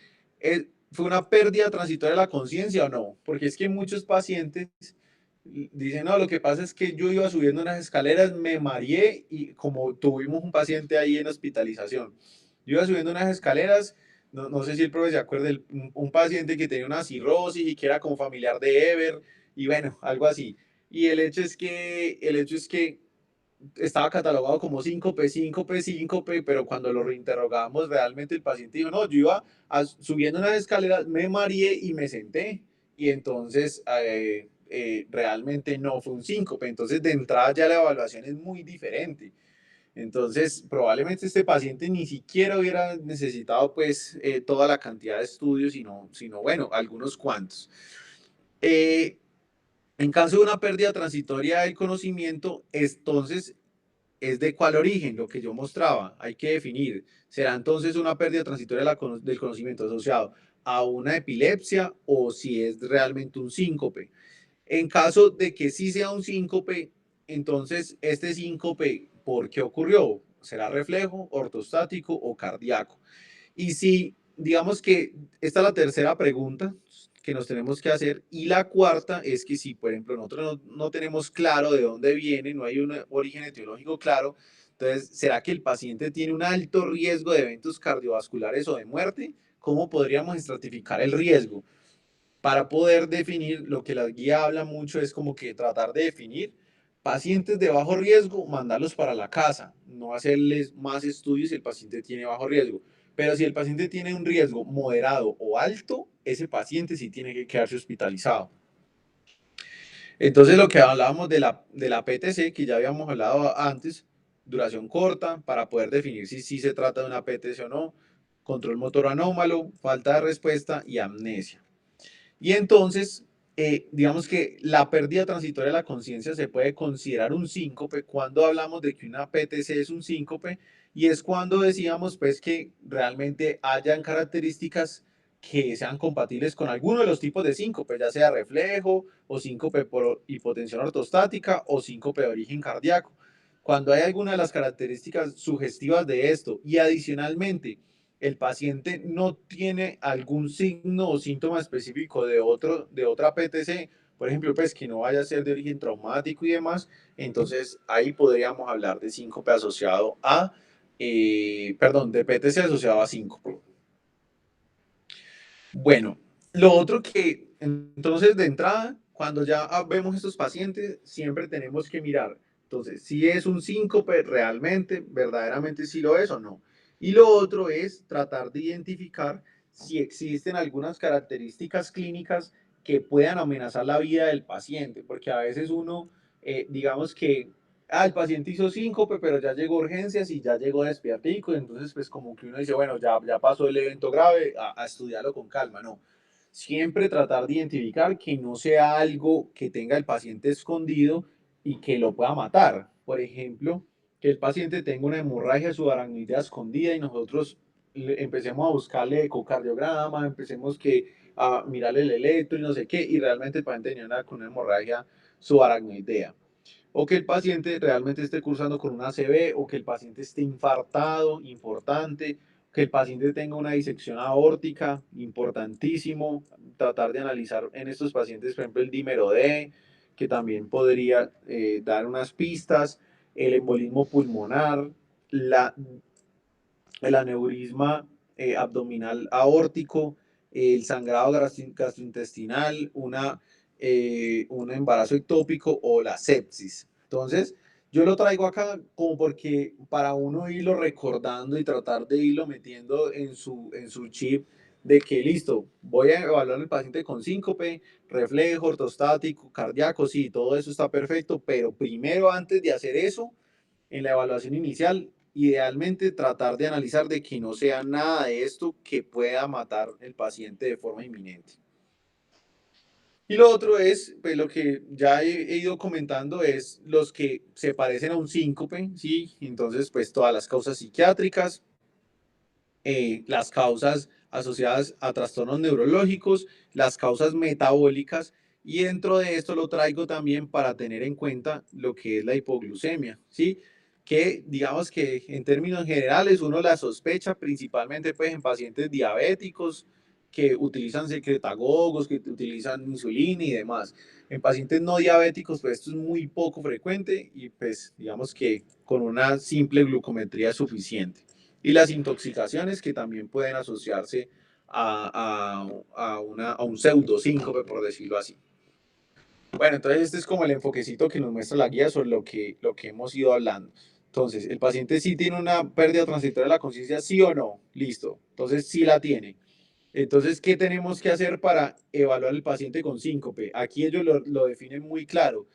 fue una pérdida transitoria de la conciencia o no, porque es que muchos pacientes dicen, no, lo que pasa es que yo iba subiendo unas escaleras, me mareé y como tuvimos un paciente ahí en hospitalización. Yo iba subiendo unas escaleras, no sé si el profe se acuerda, un paciente que tenía una cirrosis y que era como familiar de Ever, y bueno, algo así. Y el hecho es que estaba catalogado como síncope, síncope, síncope, pero cuando lo reinterrogamos, realmente el paciente dijo, no, yo iba subiendo unas escaleras, me mareé y me senté. Y entonces realmente no fue un síncope. Entonces, de entrada ya la evaluación es muy diferente. Entonces, probablemente este paciente ni siquiera hubiera necesitado pues toda la cantidad de estudios, sino bueno, algunos cuantos. Eh, en caso de una pérdida transitoria del conocimiento, entonces es de cuál origen, lo que yo mostraba, hay que definir. ¿Será entonces una pérdida transitoria del conocimiento asociado a una epilepsia o si es realmente un síncope? En caso de que sí sea un síncope, entonces este síncope, ¿por qué ocurrió? ¿Será reflejo, ortostático o cardíaco? Y si, digamos que esta es la tercera pregunta que nos tenemos que hacer, y la cuarta es que si, por ejemplo, nosotros no tenemos claro de dónde viene, no hay un origen etiológico claro, entonces, ¿será que el paciente tiene un alto riesgo de eventos cardiovasculares o de muerte? ¿Cómo podríamos estratificar el riesgo? Para poder definir, lo que la guía habla mucho es como que tratar de definir pacientes de bajo riesgo, mandarlos para la casa, no hacerles más estudios si el paciente tiene bajo riesgo. Pero si el paciente tiene un riesgo moderado o alto, ese paciente sí tiene que quedarse hospitalizado. Entonces, lo que hablábamos de la PTC, que ya habíamos hablado antes, duración corta, para poder definir si se trata de una PTC o no, control motor anómalo, falta de respuesta y amnesia. Y entonces, digamos que la pérdida transitoria de la conciencia se puede considerar un síncope cuando hablamos de que una PTC es un síncope, y es cuando decíamos pues que realmente hayan características que sean compatibles con alguno de los tipos de síncope, ya sea reflejo o síncope por hipotensión ortostática o síncope de origen cardíaco. Cuando hay alguna de las características sugestivas de esto y adicionalmente el paciente no tiene algún signo o síntoma específico de otra PTC, por ejemplo, pues que no vaya a ser de origen traumático y demás, entonces ahí podríamos hablar de síncope asociado a, perdón, de PTC asociado a síncope. Bueno, lo otro que, entonces, de entrada, cuando ya vemos estos pacientes, siempre tenemos que mirar, entonces, si es un síncope realmente, verdaderamente si lo es o no. Y lo otro es tratar de identificar si existen algunas características clínicas que puedan amenazar la vida del paciente, porque a veces uno, digamos que, el paciente hizo síncope, pero ya llegó a urgencias y ya llegó despiertico, entonces pues como que uno dice, bueno, ya pasó el evento grave, a estudiarlo con calma, no. Siempre tratar de identificar que no sea algo que tenga el paciente escondido y que lo pueda matar. Por ejemplo, que el paciente tenga una hemorragia subaracnoidea escondida y nosotros empecemos a buscarle ecocardiograma, empecemos a mirarle el electro y no sé qué, y realmente el paciente tenía una hemorragia subaracnoidea, o que el paciente realmente esté cursando con una ACV, o que el paciente esté infartado, importante, que el paciente tenga una disección aórtica, importantísimo, tratar de analizar en estos pacientes, por ejemplo, el dímero D, que también podría dar unas pistas, el embolismo pulmonar, la, el aneurisma abdominal aórtico, el sangrado gastrointestinal, un embarazo ectópico o la sepsis. Entonces, yo lo traigo acá como porque para uno irlo recordando y tratar de irlo metiendo en su chip de que listo, voy a evaluar al paciente con síncope, reflejo, ortostático, cardíaco, sí, todo eso está perfecto, pero primero antes de hacer eso, en la evaluación inicial, idealmente tratar de analizar de que no sea nada de esto que pueda matar el paciente de forma inminente. Y lo otro es, pues lo que ya he ido comentando, es los que se parecen a un síncope, ¿sí? Entonces, pues todas las causas psiquiátricas, las causas asociadas a trastornos neurológicos, las causas metabólicas, y dentro de esto lo traigo también para tener en cuenta lo que es la hipoglucemia, ¿sí? Que digamos que en términos generales uno la sospecha principalmente pues en pacientes diabéticos que utilizan secretagogos, que utilizan insulina y demás. En pacientes no diabéticos pues esto es muy poco frecuente y pues digamos que con una simple glucometría es suficiente. y las intoxicaciones que también pueden asociarse a un pseudosíncope, por decirlo así. Bueno, entonces este es como el enfoquecito que nos muestra la guía sobre lo que hemos ido hablando. Entonces, ¿el paciente sí tiene una pérdida transitoria de la conciencia, sí o no? Listo. Entonces, sí la tiene. Entonces, ¿qué tenemos que hacer para evaluar al paciente con síncope? Aquí ellos lo definen muy claro.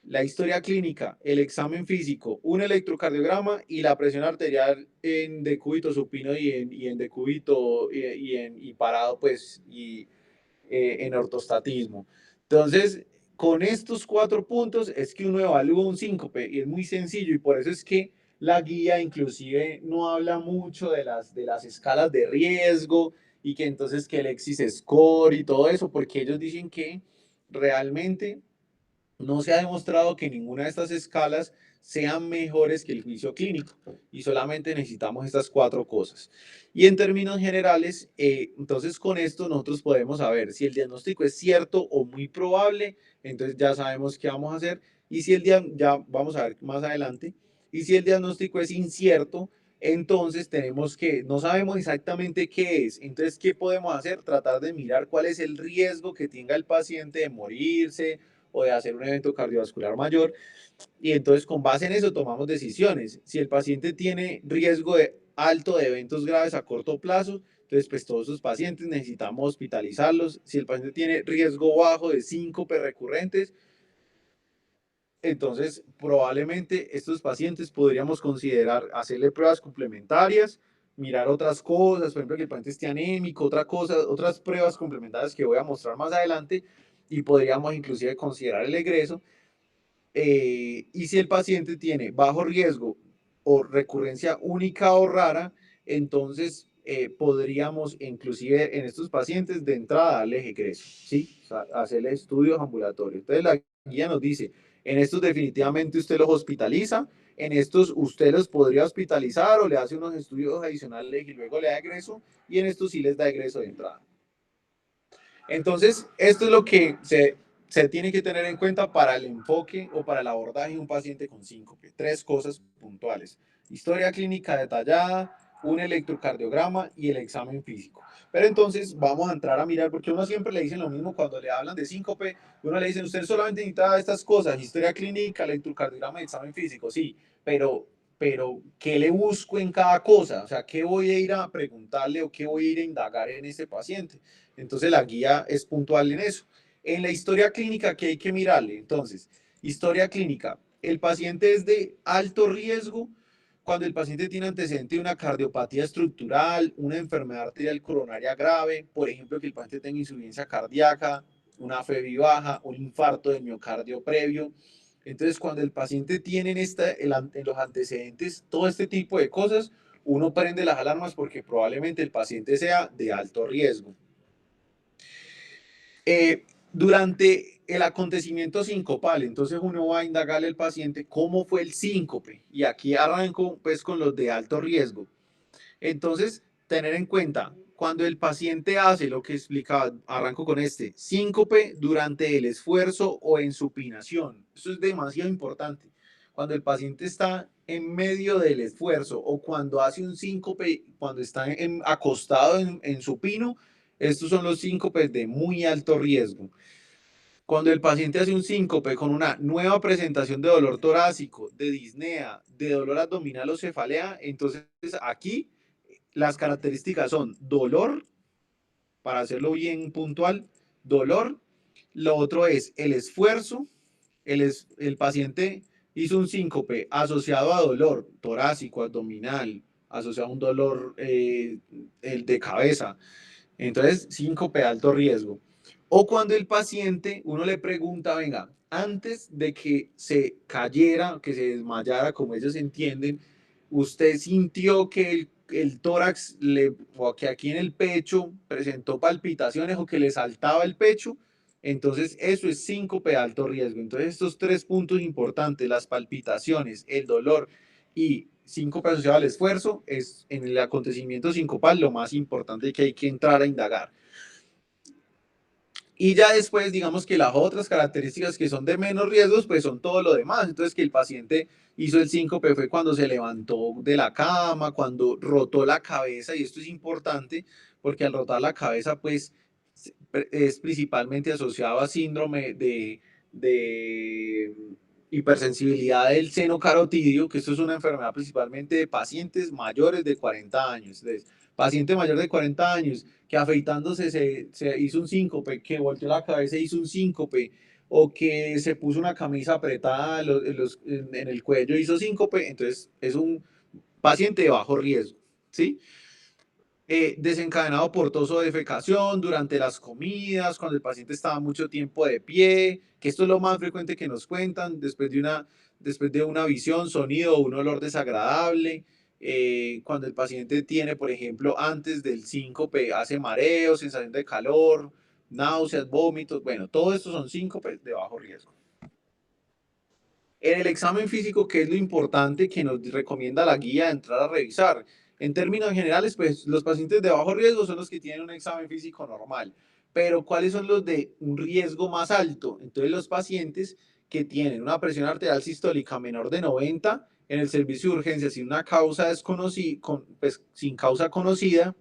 La historia clínica, el examen físico, un electrocardiograma y la presión arterial en decúbito supino y en decúbito y parado, pues, en ortostatismo. Entonces, con estos 4 puntos es que uno evalúa un síncope y es muy sencillo y por eso es que la guía inclusive no habla mucho de las escalas de riesgo y que entonces que el EXIS score y todo eso, porque ellos dicen que realmente no se ha demostrado que ninguna de estas escalas sean mejores que el juicio clínico y solamente necesitamos estas 4 cosas. Y en términos generales, entonces con esto nosotros podemos saber si el diagnóstico es cierto o muy probable, entonces ya sabemos qué vamos a hacer y si el ya vamos a ver más adelante, y si el diagnóstico es incierto, entonces tenemos que, no sabemos exactamente qué es, entonces ¿qué podemos hacer? Tratar de mirar cuál es el riesgo que tenga el paciente de morirse o de hacer un evento cardiovascular mayor. Y entonces con base en eso tomamos decisiones. Si el paciente tiene riesgo de alto de eventos graves a corto plazo, entonces pues todos esos pacientes necesitamos hospitalizarlos. Si el paciente tiene riesgo bajo de síncope recurrentes, entonces probablemente estos pacientes podríamos considerar hacerle pruebas complementarias, mirar otras cosas, por ejemplo que el paciente esté anémico, otra cosa, otras pruebas complementarias que voy a mostrar más adelante y podríamos inclusive considerar el egreso. Y si el paciente tiene bajo riesgo o recurrencia única o rara, entonces podríamos inclusive en estos pacientes de entrada darle egreso, ¿sí? O sea, hacerle estudios ambulatorios. Entonces la guía nos dice, en estos definitivamente usted los hospitaliza, en estos usted los podría hospitalizar o le hace unos estudios adicionales y luego le da egreso, y en estos sí les da egreso de entrada. Entonces, esto es lo que se tiene que tener en cuenta para el enfoque o para el abordaje de un paciente con síncope. 3 cosas puntuales. Historia clínica detallada, un electrocardiograma y el examen físico. Pero entonces vamos a entrar a mirar, porque uno siempre le dicen lo mismo cuando le hablan de síncope, uno le dicen, usted solamente necesita estas cosas, historia clínica, electrocardiograma y examen físico, sí, pero ¿qué le busco en cada cosa? O sea, ¿qué voy a ir a preguntarle o qué voy a ir a indagar en ese paciente? Entonces la guía es puntual en eso. En la historia clínica, ¿qué hay que mirarle? Entonces, historia clínica. El paciente es de alto riesgo cuando el paciente tiene antecedente de una cardiopatía estructural, una enfermedad arterial coronaria grave, por ejemplo, que el paciente tenga insuficiencia cardíaca, una FEBI baja, un infarto de miocardio previo. Entonces, cuando el paciente tiene en los antecedentes todo este tipo de cosas, uno prende las alarmas porque probablemente el paciente sea de alto riesgo. Durante el acontecimiento sincopal, entonces uno va a indagarle al paciente cómo fue el síncope. Y aquí arranco pues con los de alto riesgo. Entonces, tener en cuenta, cuando el paciente hace lo que explicaba, arranco con este, síncope durante el esfuerzo o en supinación. Eso es demasiado importante. Cuando el paciente está en medio del esfuerzo o cuando hace un síncope, cuando está acostado en supino, estos son los síncopes de muy alto riesgo. Cuando el paciente hace un síncope con una nueva presentación de dolor torácico, de disnea, de dolor abdominal o cefalea, entonces aquí las características son dolor, para hacerlo bien puntual, dolor. Lo otro es el esfuerzo. El paciente hizo un síncope asociado a dolor torácico, abdominal, asociado a un dolor el de cabeza. Entonces, síncope de alto riesgo. O cuando el paciente, uno le pregunta, venga, antes de que se cayera, que se desmayara, como ellos entienden, ¿usted sintió que el tórax o que aquí en el pecho presentó palpitaciones o que le saltaba el pecho? Entonces, eso es síncope de alto riesgo. Entonces, estos 3 puntos importantes, las palpitaciones, el dolor y síncope asociado al esfuerzo, es en el acontecimiento sincopal lo más importante que hay que entrar a indagar. Y ya después, digamos que las otras características que son de menos riesgos, pues son todo lo demás. Entonces, que el paciente hizo el síncope fue cuando se levantó de la cama, cuando rotó la cabeza, y esto es importante porque al rotar la cabeza, pues es principalmente asociado a síndrome de hipersensibilidad del seno carotidio, que esto es una enfermedad principalmente de pacientes mayores de 40 años. Entonces, paciente mayor de 40 años que afeitándose se hizo un síncope, que volteó la cabeza y hizo un síncope, o que se puso una camisa apretada en el cuello y hizo síncope, entonces es un paciente de bajo riesgo, ¿sí? Desencadenado por tos o defecación durante las comidas, cuando el paciente estaba mucho tiempo de pie, que esto es lo más frecuente que nos cuentan, después de una visión, sonido o un olor desagradable, cuando el paciente tiene, por ejemplo, antes del síncope, hace mareo, sensación de calor, náuseas, vómitos, bueno, todo esto son síncopes de bajo riesgo. En el examen físico, ¿qué es lo importante que nos recomienda la guía de entrar a revisar? En términos generales, pues los pacientes de bajo riesgo son los que tienen un examen físico normal, pero ¿cuáles son los de un riesgo más alto? Entonces los pacientes que tienen una presión arterial sistólica menor de 90 en el servicio de urgencias sin una causa desconocida, pues, sin causa conocida,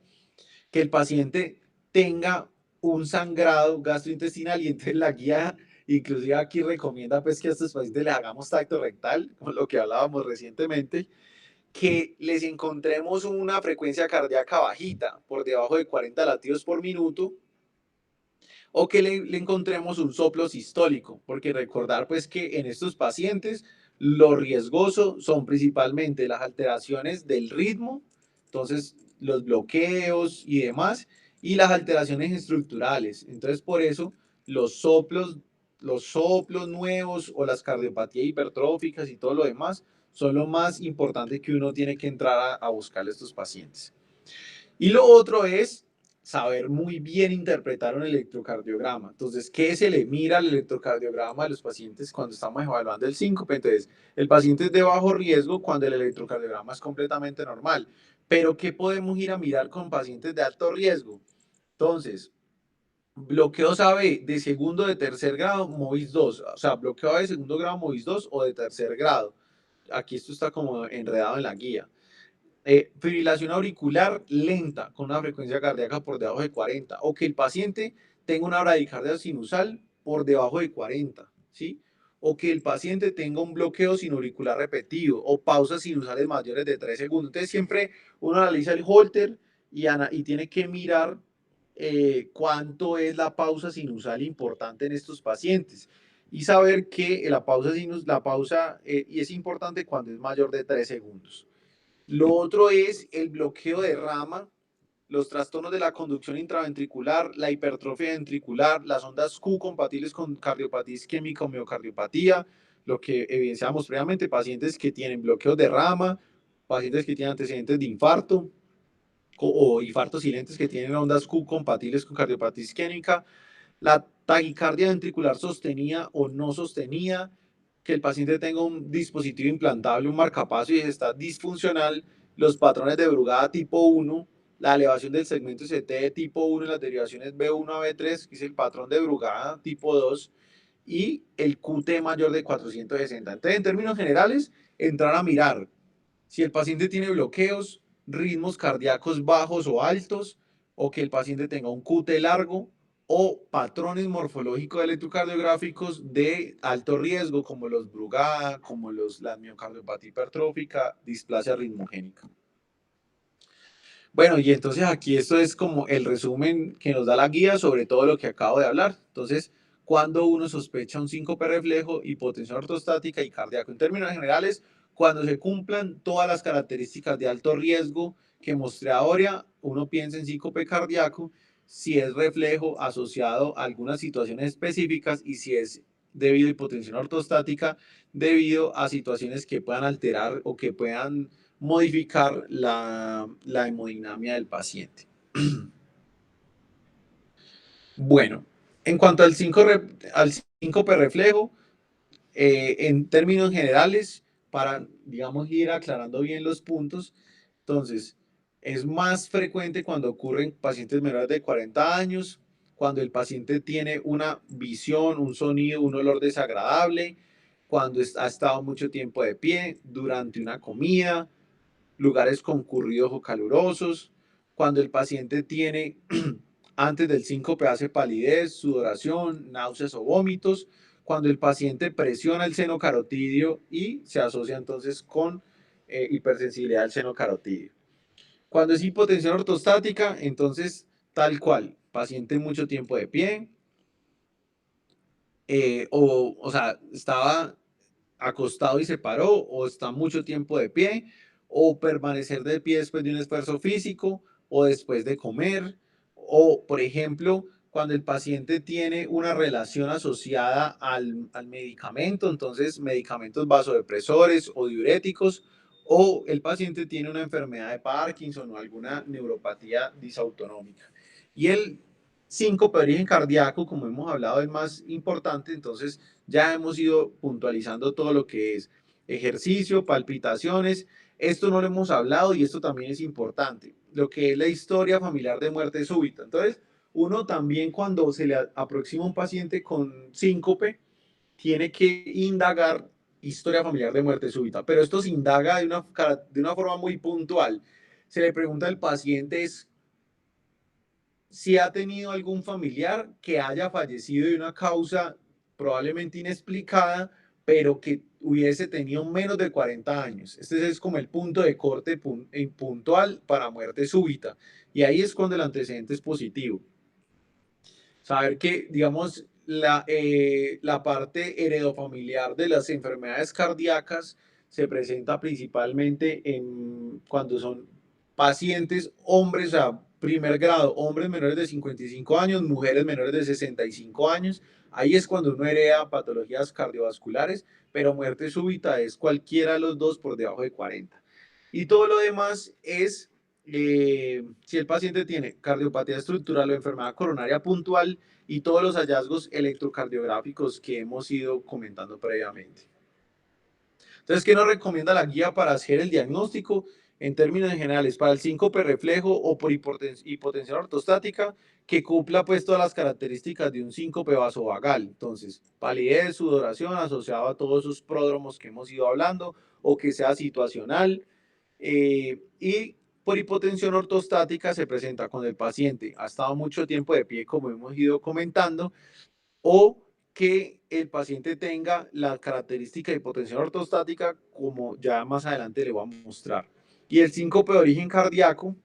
que el paciente tenga un sangrado gastrointestinal, y entonces la guía inclusive aquí recomienda pues que a estos pacientes les hagamos tacto rectal, con lo que hablábamos recientemente, que les encontremos una frecuencia cardíaca bajita, por debajo de 40 latidos por minuto, o que le encontremos un soplo sistólico, porque recordar pues que en estos pacientes lo riesgoso son principalmente las alteraciones del ritmo, entonces los bloqueos y demás, y las alteraciones estructurales. Entonces por eso los soplos, los soplos nuevos o las cardiopatías hipertróficas y todo lo demás son lo más importante que uno tiene que entrar a buscar a estos pacientes. Y lo otro es saber muy bien interpretar un electrocardiograma. Entonces, ¿qué se le mira al electrocardiograma de los pacientes cuando estamos evaluando el síncope? Entonces, el paciente es de bajo riesgo cuando el electrocardiograma es completamente normal. Pero, ¿qué podemos ir a mirar con pacientes de alto riesgo? Entonces, bloqueos AB de segundo, de tercer grado, MOVIS 2. O sea, bloqueo AB de segundo grado, MOVIS 2 o de tercer grado. Aquí esto está como enredado en la guía. Fibrilación auricular lenta con una frecuencia cardíaca por debajo de 40, o que el paciente tenga una bradicardia sinusal por debajo de 40, ¿sí? O que el paciente tenga un bloqueo sinauricular repetido o pausas sinusales mayores de 3 segundos. Entonces siempre uno analiza el Holter y tiene que mirar cuánto es la pausa sinusal importante en estos pacientes y saber que y es importante cuando es mayor de 3 segundos. Lo otro es el bloqueo de rama, los trastornos de la conducción intraventricular, la hipertrofia ventricular, las ondas Q compatibles con cardiopatía isquémica o miocardiopatía, lo que evidenciamos previamente, pacientes que tienen bloqueos de rama, pacientes que tienen antecedentes de infarto o infartos silentes que tienen ondas Q compatibles con cardiopatía isquémica, la taquicardia ventricular sostenida o no sostenida, que el paciente tenga un dispositivo implantable, un marcapaso y está disfuncional, los patrones de Brugada tipo 1, la elevación del segmento CT de tipo 1 en las derivaciones B1 a B3, que es el patrón de Brugada tipo 2, y el QT mayor de 460. Entonces, en términos generales, entrar a mirar si el paciente tiene bloqueos, ritmos cardíacos bajos o altos, o que el paciente tenga un QT largo, o patrones morfológicos electrocardiográficos de alto riesgo, como los Brugada, como la miocardiopatía hipertrófica, displasia ritmogénica. Bueno, y entonces aquí esto es como el resumen que nos da la guía sobre todo lo que acabo de hablar. Entonces, cuando uno sospecha un síncope reflejo, hipotensión ortostática y cardíaco. En términos generales, cuando se cumplan todas las características de alto riesgo que mostré ahora, uno piensa en síncope cardíaco, si es reflejo asociado a algunas situaciones específicas y si es debido a hipotensión ortostática, debido a situaciones que puedan alterar o que puedan modificar la hemodinamia del paciente. Bueno, en cuanto al síncope reflejo, en términos generales, para, digamos, ir aclarando bien los puntos, entonces, es más frecuente cuando ocurre en pacientes menores de 40 años, cuando el paciente tiene una visión, un sonido, un olor desagradable, cuando ha estado mucho tiempo de pie, durante una comida, lugares concurridos o calurosos, cuando el paciente tiene antes del síncope hace palidez, sudoración, náuseas o vómitos, cuando el paciente presiona el seno carotidio y se asocia entonces con hipersensibilidad al seno carotidio. Cuando es hipotensión ortostática, entonces tal cual, paciente mucho tiempo de pie, o sea, estaba acostado y se paró, o está mucho tiempo de pie, o permanecer de pie después de un esfuerzo físico, o después de comer, o por ejemplo, cuando el paciente tiene una relación asociada al medicamento, entonces medicamentos vasodepresores o diuréticos, o el paciente tiene una enfermedad de Parkinson o alguna neuropatía disautonómica. Y el síncope de origen cardíaco, como hemos hablado, es más importante, entonces ya hemos ido puntualizando todo lo que es ejercicio, palpitaciones. Esto no lo hemos hablado y esto también es importante. Lo que es la historia familiar de muerte súbita. Entonces, uno también cuando se le aproxima un paciente con síncope, tiene que indagar historia familiar de muerte súbita. Pero esto se indaga de una forma muy puntual. Se le pregunta al paciente es si ha tenido algún familiar que haya fallecido de una causa probablemente inexplicada, pero que hubiese tenido menos de 40 años. Este es como el punto de corte puntual para muerte súbita. Y ahí es cuando el antecedente es positivo. Saber que, digamos, la parte heredofamiliar de las enfermedades cardíacas se presenta principalmente cuando son pacientes hombres, o sea, primer grado, hombres menores de 55 años, mujeres menores de 65 años. Ahí es cuando uno hereda patologías cardiovasculares, pero muerte súbita es cualquiera de los dos por debajo de 40. Y todo lo demás es si el paciente tiene cardiopatía estructural o enfermedad coronaria puntual y todos los hallazgos electrocardiográficos que hemos ido comentando previamente. Entonces, ¿qué nos recomienda la guía para hacer el diagnóstico? En términos generales, para el síncope reflejo o por hipotensión ortostática, que cumpla pues todas las características de un síncope vasovagal. Entonces, palidez, sudoración asociado a todos esos pródromos que hemos ido hablando, o que sea situacional, y por hipotensión ortostática se presenta cuando el paciente ha estado mucho tiempo de pie, como hemos ido comentando, o que el paciente tenga la característica de hipotensión ortostática, como ya más adelante le voy a mostrar. Y el síncope de origen cardíaco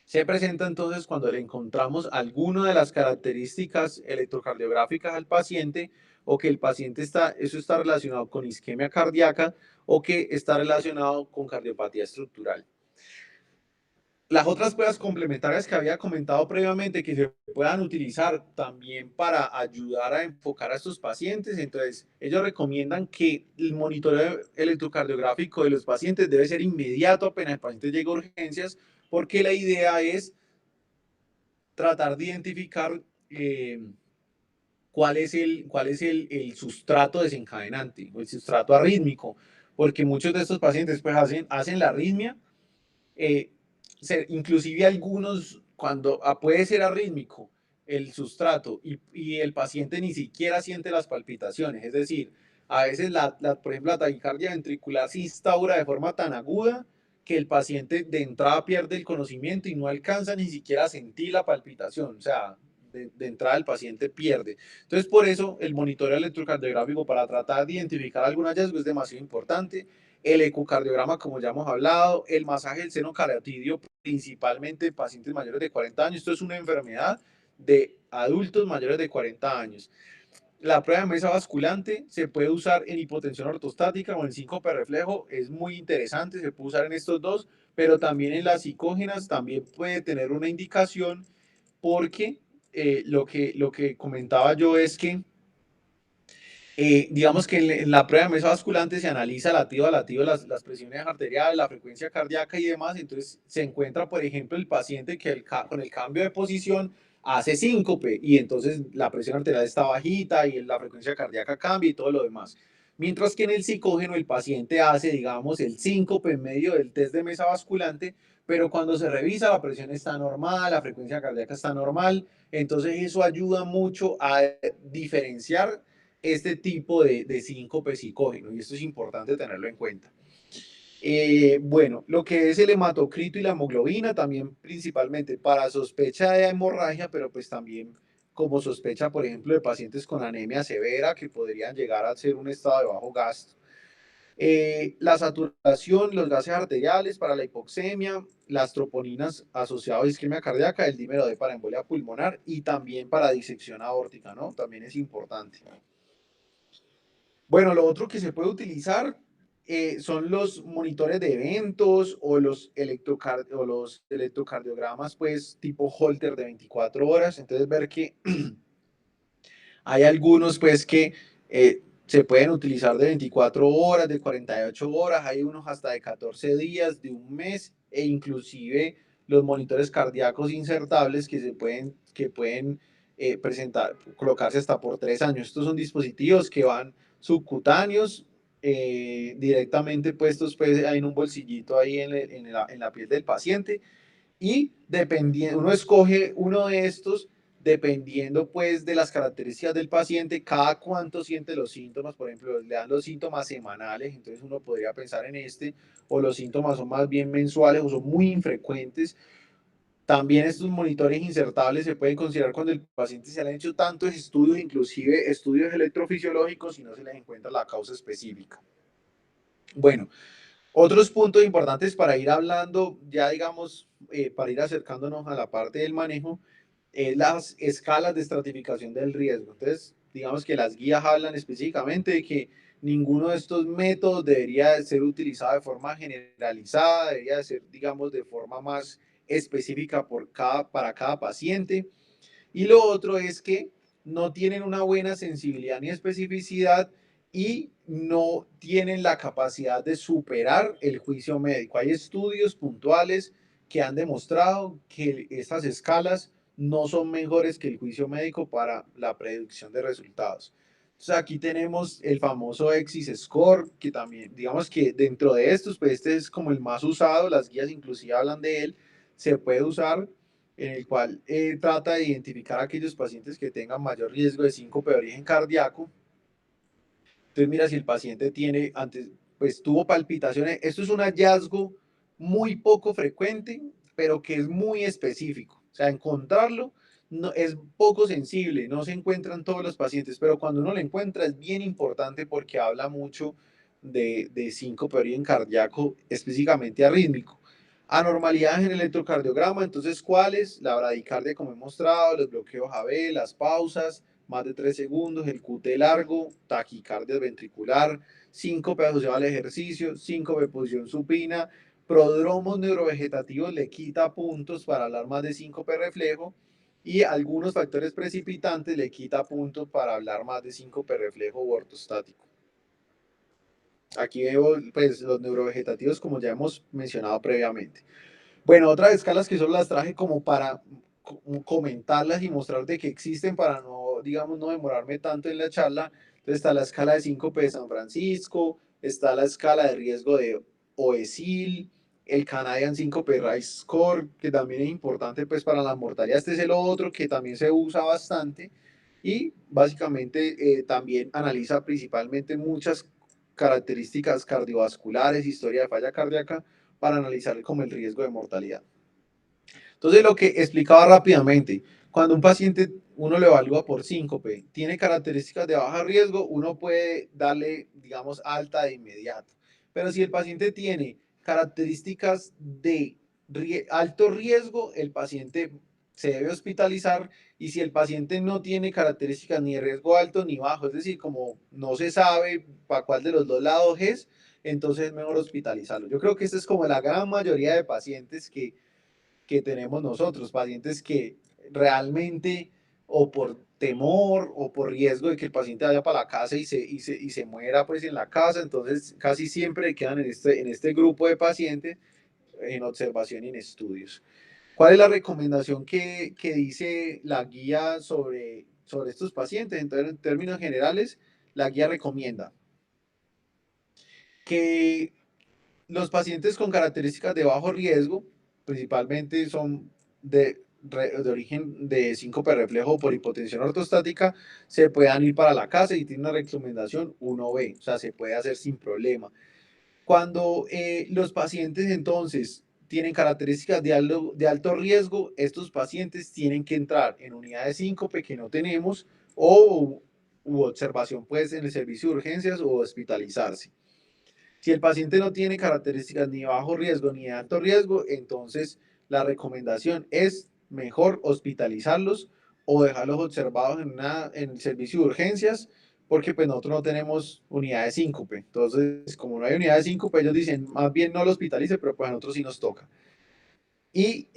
se presenta entonces cuando le encontramos alguna de las características electrocardiográficas al paciente, o que el paciente eso está relacionado con isquemia cardíaca, o que está relacionado con cardiopatía estructural. Las otras pruebas complementarias que había comentado previamente que se puedan utilizar también para ayudar a enfocar a estos pacientes, entonces ellos recomiendan que el monitoreo electrocardiográfico de los pacientes debe ser inmediato apenas el paciente llega a urgencias, porque la idea es tratar de identificar cuál es el sustrato desencadenante o el sustrato arrítmico, porque muchos de estos pacientes pues hacen la arritmia, eh, inclusive algunos cuando puede ser arrítmico el sustrato y el paciente ni siquiera siente las palpitaciones, es decir, a veces por ejemplo la taquicardia ventricular se instaura de forma tan aguda que el paciente de entrada pierde el conocimiento y no alcanza ni siquiera a sentir la palpitación, o sea, de entrada el paciente pierde. Entonces, por eso el monitoreo electrocardiográfico para tratar de identificar algún hallazgo es demasiado importante. El ecocardiograma, como ya hemos hablado, el masaje del seno carotidio, principalmente en pacientes mayores de 40 años. Esto es una enfermedad de adultos mayores de 40 años. La prueba de mesa basculante se puede usar en hipotensión ortostática o en síncope reflejo, es muy interesante, se puede usar en estos dos, pero también en las psicógenas también puede tener una indicación, porque lo que comentaba yo es que digamos que en la prueba de mesa basculante se analiza latido a latido las presiones arteriales, la frecuencia cardíaca y demás. Entonces se encuentra, por ejemplo, el paciente que con el cambio de posición hace síncope y entonces la presión arterial está bajita y la frecuencia cardíaca cambia y todo lo demás. Mientras que en el psicógeno el paciente hace, digamos, el síncope en medio del test de mesa basculante, pero cuando se revisa la presión está normal, la frecuencia cardíaca está normal, entonces eso ayuda mucho a diferenciar este tipo de síncope psicógeno y esto es importante tenerlo en cuenta. Bueno, lo que es el hematocrito y la hemoglobina, también principalmente para sospecha de hemorragia, pero pues también como sospecha, por ejemplo, de pacientes con anemia severa que podrían llegar a ser un estado de bajo gasto. La saturación, los gases arteriales para la hipoxemia, las troponinas asociadas a isquemia cardíaca, el dímero D para embolia pulmonar y también para disección aórtica, ¿no? También es importante. Bueno, lo otro que se puede utilizar son los monitores de eventos o o los electrocardiogramas, pues tipo Holter de 24 horas. Entonces, ver que hay algunos, pues, que se pueden utilizar de 24 horas, de 48 horas, hay unos hasta de 14 días, de un mes, e inclusive los monitores cardíacos insertables que pueden colocarse hasta por 3 años. Estos son dispositivos que van subcutáneos, directamente puestos pues, en un bolsillito ahí en la piel del paciente y dependiendo, uno escoge uno de estos dependiendo pues de las características del paciente, cada cuánto siente los síntomas, por ejemplo, le dan los síntomas semanales, entonces uno podría pensar en este, o los síntomas son más bien mensuales o son muy infrecuentes. También estos monitores insertables se pueden considerar cuando el paciente se le han hecho tantos estudios, inclusive estudios electrofisiológicos, y no se les encuentra la causa específica. Bueno, otros puntos importantes para ir hablando, ya digamos, para ir acercándonos a la parte del manejo, es las escalas de estratificación del riesgo. Entonces, digamos que las guías hablan específicamente de que ninguno de estos métodos debería ser utilizado de forma generalizada, debería ser, digamos, de forma más específica para cada paciente. Y lo otro es que no tienen una buena sensibilidad ni especificidad y no tienen la capacidad de superar el juicio médico. Hay estudios puntuales que han demostrado que estas escalas no son mejores que el juicio médico para la predicción de resultados. Entonces aquí tenemos el famoso EXIS Score, que también, digamos que dentro de estos, pues este es como el más usado, las guías inclusive hablan de él, se puede usar en el cual trata de identificar a aquellos pacientes que tengan mayor riesgo de síncope de origen cardíaco. Entonces, mira, si el paciente tiene antes, pues tuvo palpitaciones, esto es un hallazgo muy poco frecuente, pero que es muy específico. O sea, encontrarlo no, es poco sensible, no se encuentran todos los pacientes, pero cuando uno lo encuentra es bien importante porque habla mucho de síncope de origen cardíaco, específicamente arrítmico. Anormalidades en el electrocardiograma, entonces, ¿cuáles? La bradicardia, como he mostrado, los bloqueos AB, las pausas, más de 3 segundos, el QT largo, taquicardia ventricular, síncope asociado al ejercicio, síncope de posición supina, prodromos neurovegetativos le quita puntos para hablar más de síncope reflejo y algunos factores precipitantes le quita puntos para hablar más de síncope reflejo u ortostático. Aquí veo pues, los neurovegetativos como ya hemos mencionado previamente. Bueno, otras escalas que solo las traje como para comentarlas y mostrar de que existen para no, digamos, no demorarme tanto en la charla. Entonces está la escala de síncope de San Francisco, está la escala de riesgo de OESIL, el Canadian Syncope Risk Score, que también es importante pues para la mortalidad. Este es el otro que también se usa bastante y básicamente también analiza principalmente muchas características cardiovasculares, historia de falla cardíaca, para analizar como el riesgo de mortalidad. Entonces, lo que explicaba rápidamente, cuando un paciente uno lo evalúa por síncope, tiene características de baja riesgo, uno puede darle, digamos, alta de inmediato. Pero si el paciente tiene características de alto riesgo, el paciente se debe hospitalizar y si el paciente no tiene características ni de riesgo alto ni bajo, es decir, como no se sabe para cuál de los dos lados es, entonces es mejor hospitalizarlo. Yo creo que esta es como la gran mayoría de pacientes que tenemos nosotros, pacientes que realmente o por temor o por riesgo de que el paciente vaya para la casa y se muera pues en la casa, entonces casi siempre quedan en este grupo de pacientes en observación y en estudios. ¿Cuál es la recomendación que dice la guía sobre estos pacientes? Entonces, en términos generales, la guía recomienda que los pacientes con características de bajo riesgo, principalmente son de origen de síncope reflejo por hipotensión ortostática, se puedan ir para la casa y tiene una recomendación 1B, o sea, se puede hacer sin problema. Cuando los pacientes entonces tienen características de alto riesgo, estos pacientes tienen que entrar en unidad de síncope que no tenemos o observación pues en el servicio de urgencias o hospitalizarse. Si el paciente no tiene características ni de bajo riesgo ni de alto riesgo, entonces la recomendación es mejor hospitalizarlos o dejarlos observados en el servicio de urgencias, porque pues nosotros no tenemos unidad de síncope. Entonces, como no hay unidad de síncope, ellos dicen, más bien no lo hospitalice, pero pues a nosotros sí nos toca. Y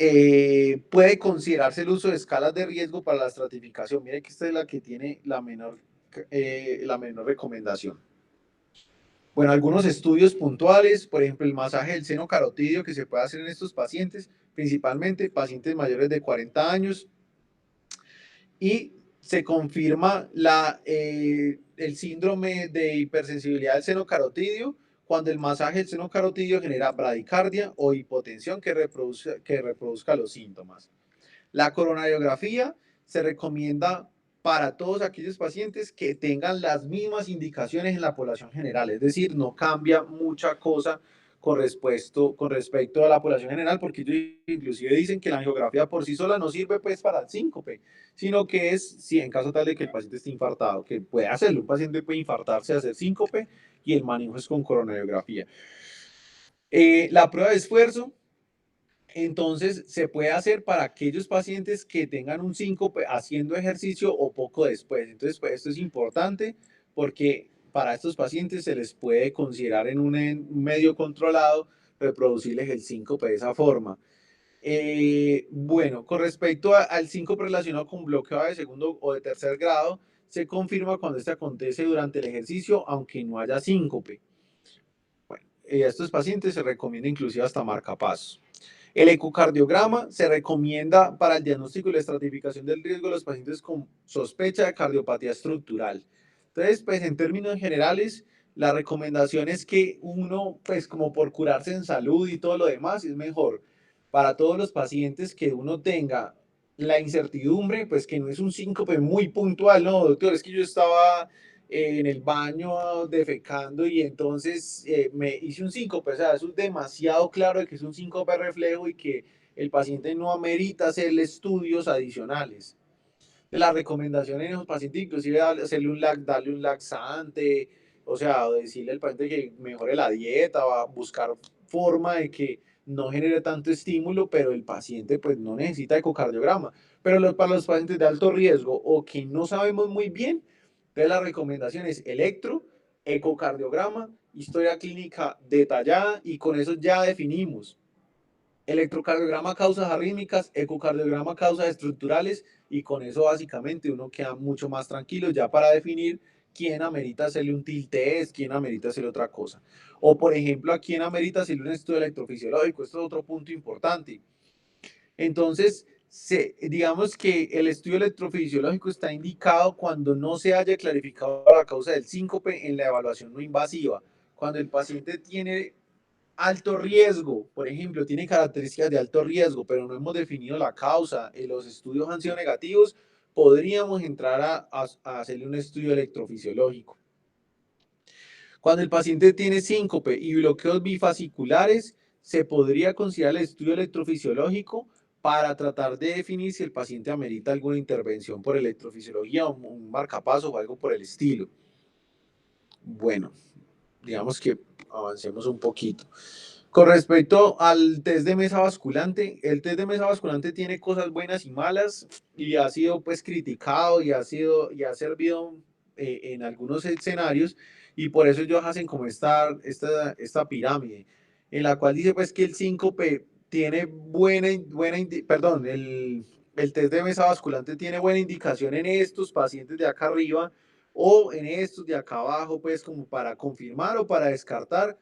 puede considerarse el uso de escalas de riesgo para la estratificación. Mire que esta es la que tiene la menor recomendación. Bueno, algunos estudios puntuales, por ejemplo, el masaje del seno carotídeo que se puede hacer en estos pacientes, principalmente pacientes mayores de 40 años, y se confirma el síndrome de hipersensibilidad del seno carotídeo cuando el masaje del seno carotídeo genera bradicardia o hipotensión que reproduzca los síntomas. La coronariografía se recomienda para todos aquellos pacientes que tengan las mismas indicaciones en la población general, es decir, no cambia mucha cosa con respecto a la población general, porque ellos inclusive dicen que la angiografía por sí sola no sirve pues para el síncope, sino que es si en caso tal de que el paciente esté infartado, que puede hacerlo, un paciente puede infartarse, hacer síncope y el manejo es con coronariografía. La prueba de esfuerzo entonces, se puede hacer para aquellos pacientes que tengan un síncope haciendo ejercicio o poco después. Entonces, pues esto es importante porque para estos pacientes se les puede considerar en un medio controlado reproducirles el síncope de esa forma. Bueno, con respecto al síncope relacionado con bloqueo de segundo o de tercer grado, se confirma cuando este acontece durante el ejercicio, aunque no haya síncope. Bueno, a estos pacientes se recomienda inclusive hasta marcapasos. El ecocardiograma se recomienda para el diagnóstico y la estratificación del riesgo de los pacientes con sospecha de cardiopatía estructural. Entonces, pues en términos generales, la recomendación es que uno, pues como por curarse en salud y todo lo demás, es mejor para todos los pacientes que uno tenga la incertidumbre, pues que no es un síncope muy puntual, no, doctor, es que yo estaba en el baño defecando y entonces me hice un síncope, o sea, eso es demasiado claro de que es un síncope reflejo y que el paciente no amerita hacerle estudios adicionales. La recomendación en esos pacientes, inclusive darle un laxante, o sea, decirle al paciente que mejore la dieta, va a buscar forma de que no genere tanto estímulo, pero el paciente pues no necesita ecocardiograma. Pero para los pacientes de alto riesgo o que no sabemos muy bien, entonces la recomendación es electro, ecocardiograma, historia clínica detallada y con eso ya definimos electrocardiograma causas arrítmicas, ecocardiograma causas estructurales y con eso básicamente uno queda mucho más tranquilo ya para definir quién amerita hacerle un tilt test, quién amerita hacerle otra cosa. O por ejemplo, a quién amerita hacerle un estudio electrofisiológico, esto es otro punto importante. Entonces, digamos que el estudio electrofisiológico está indicado cuando no se haya clarificado la causa del síncope en la evaluación no invasiva, cuando el paciente tiene alto riesgo, por ejemplo, tiene características de alto riesgo, pero no hemos definido la causa, los estudios han sido negativos, podríamos entrar a hacerle un estudio electrofisiológico. Cuando el paciente tiene síncope y bloqueos bifasciculares, se podría considerar el estudio electrofisiológico para tratar de definir si el paciente amerita alguna intervención por electrofisiología, un marcapaso o algo por el estilo. Bueno, digamos que avancemos un poquito. Con respecto al test de mesa basculante, el test de mesa basculante tiene cosas buenas y malas y ha sido pues criticado y ha servido en algunos escenarios y por eso ellos hacen como esta pirámide en la cual dice pues que el síncope tiene perdón, el test de mesa basculante tiene buena indicación en estos pacientes de acá arriba o en estos de acá abajo pues como para confirmar o para descartar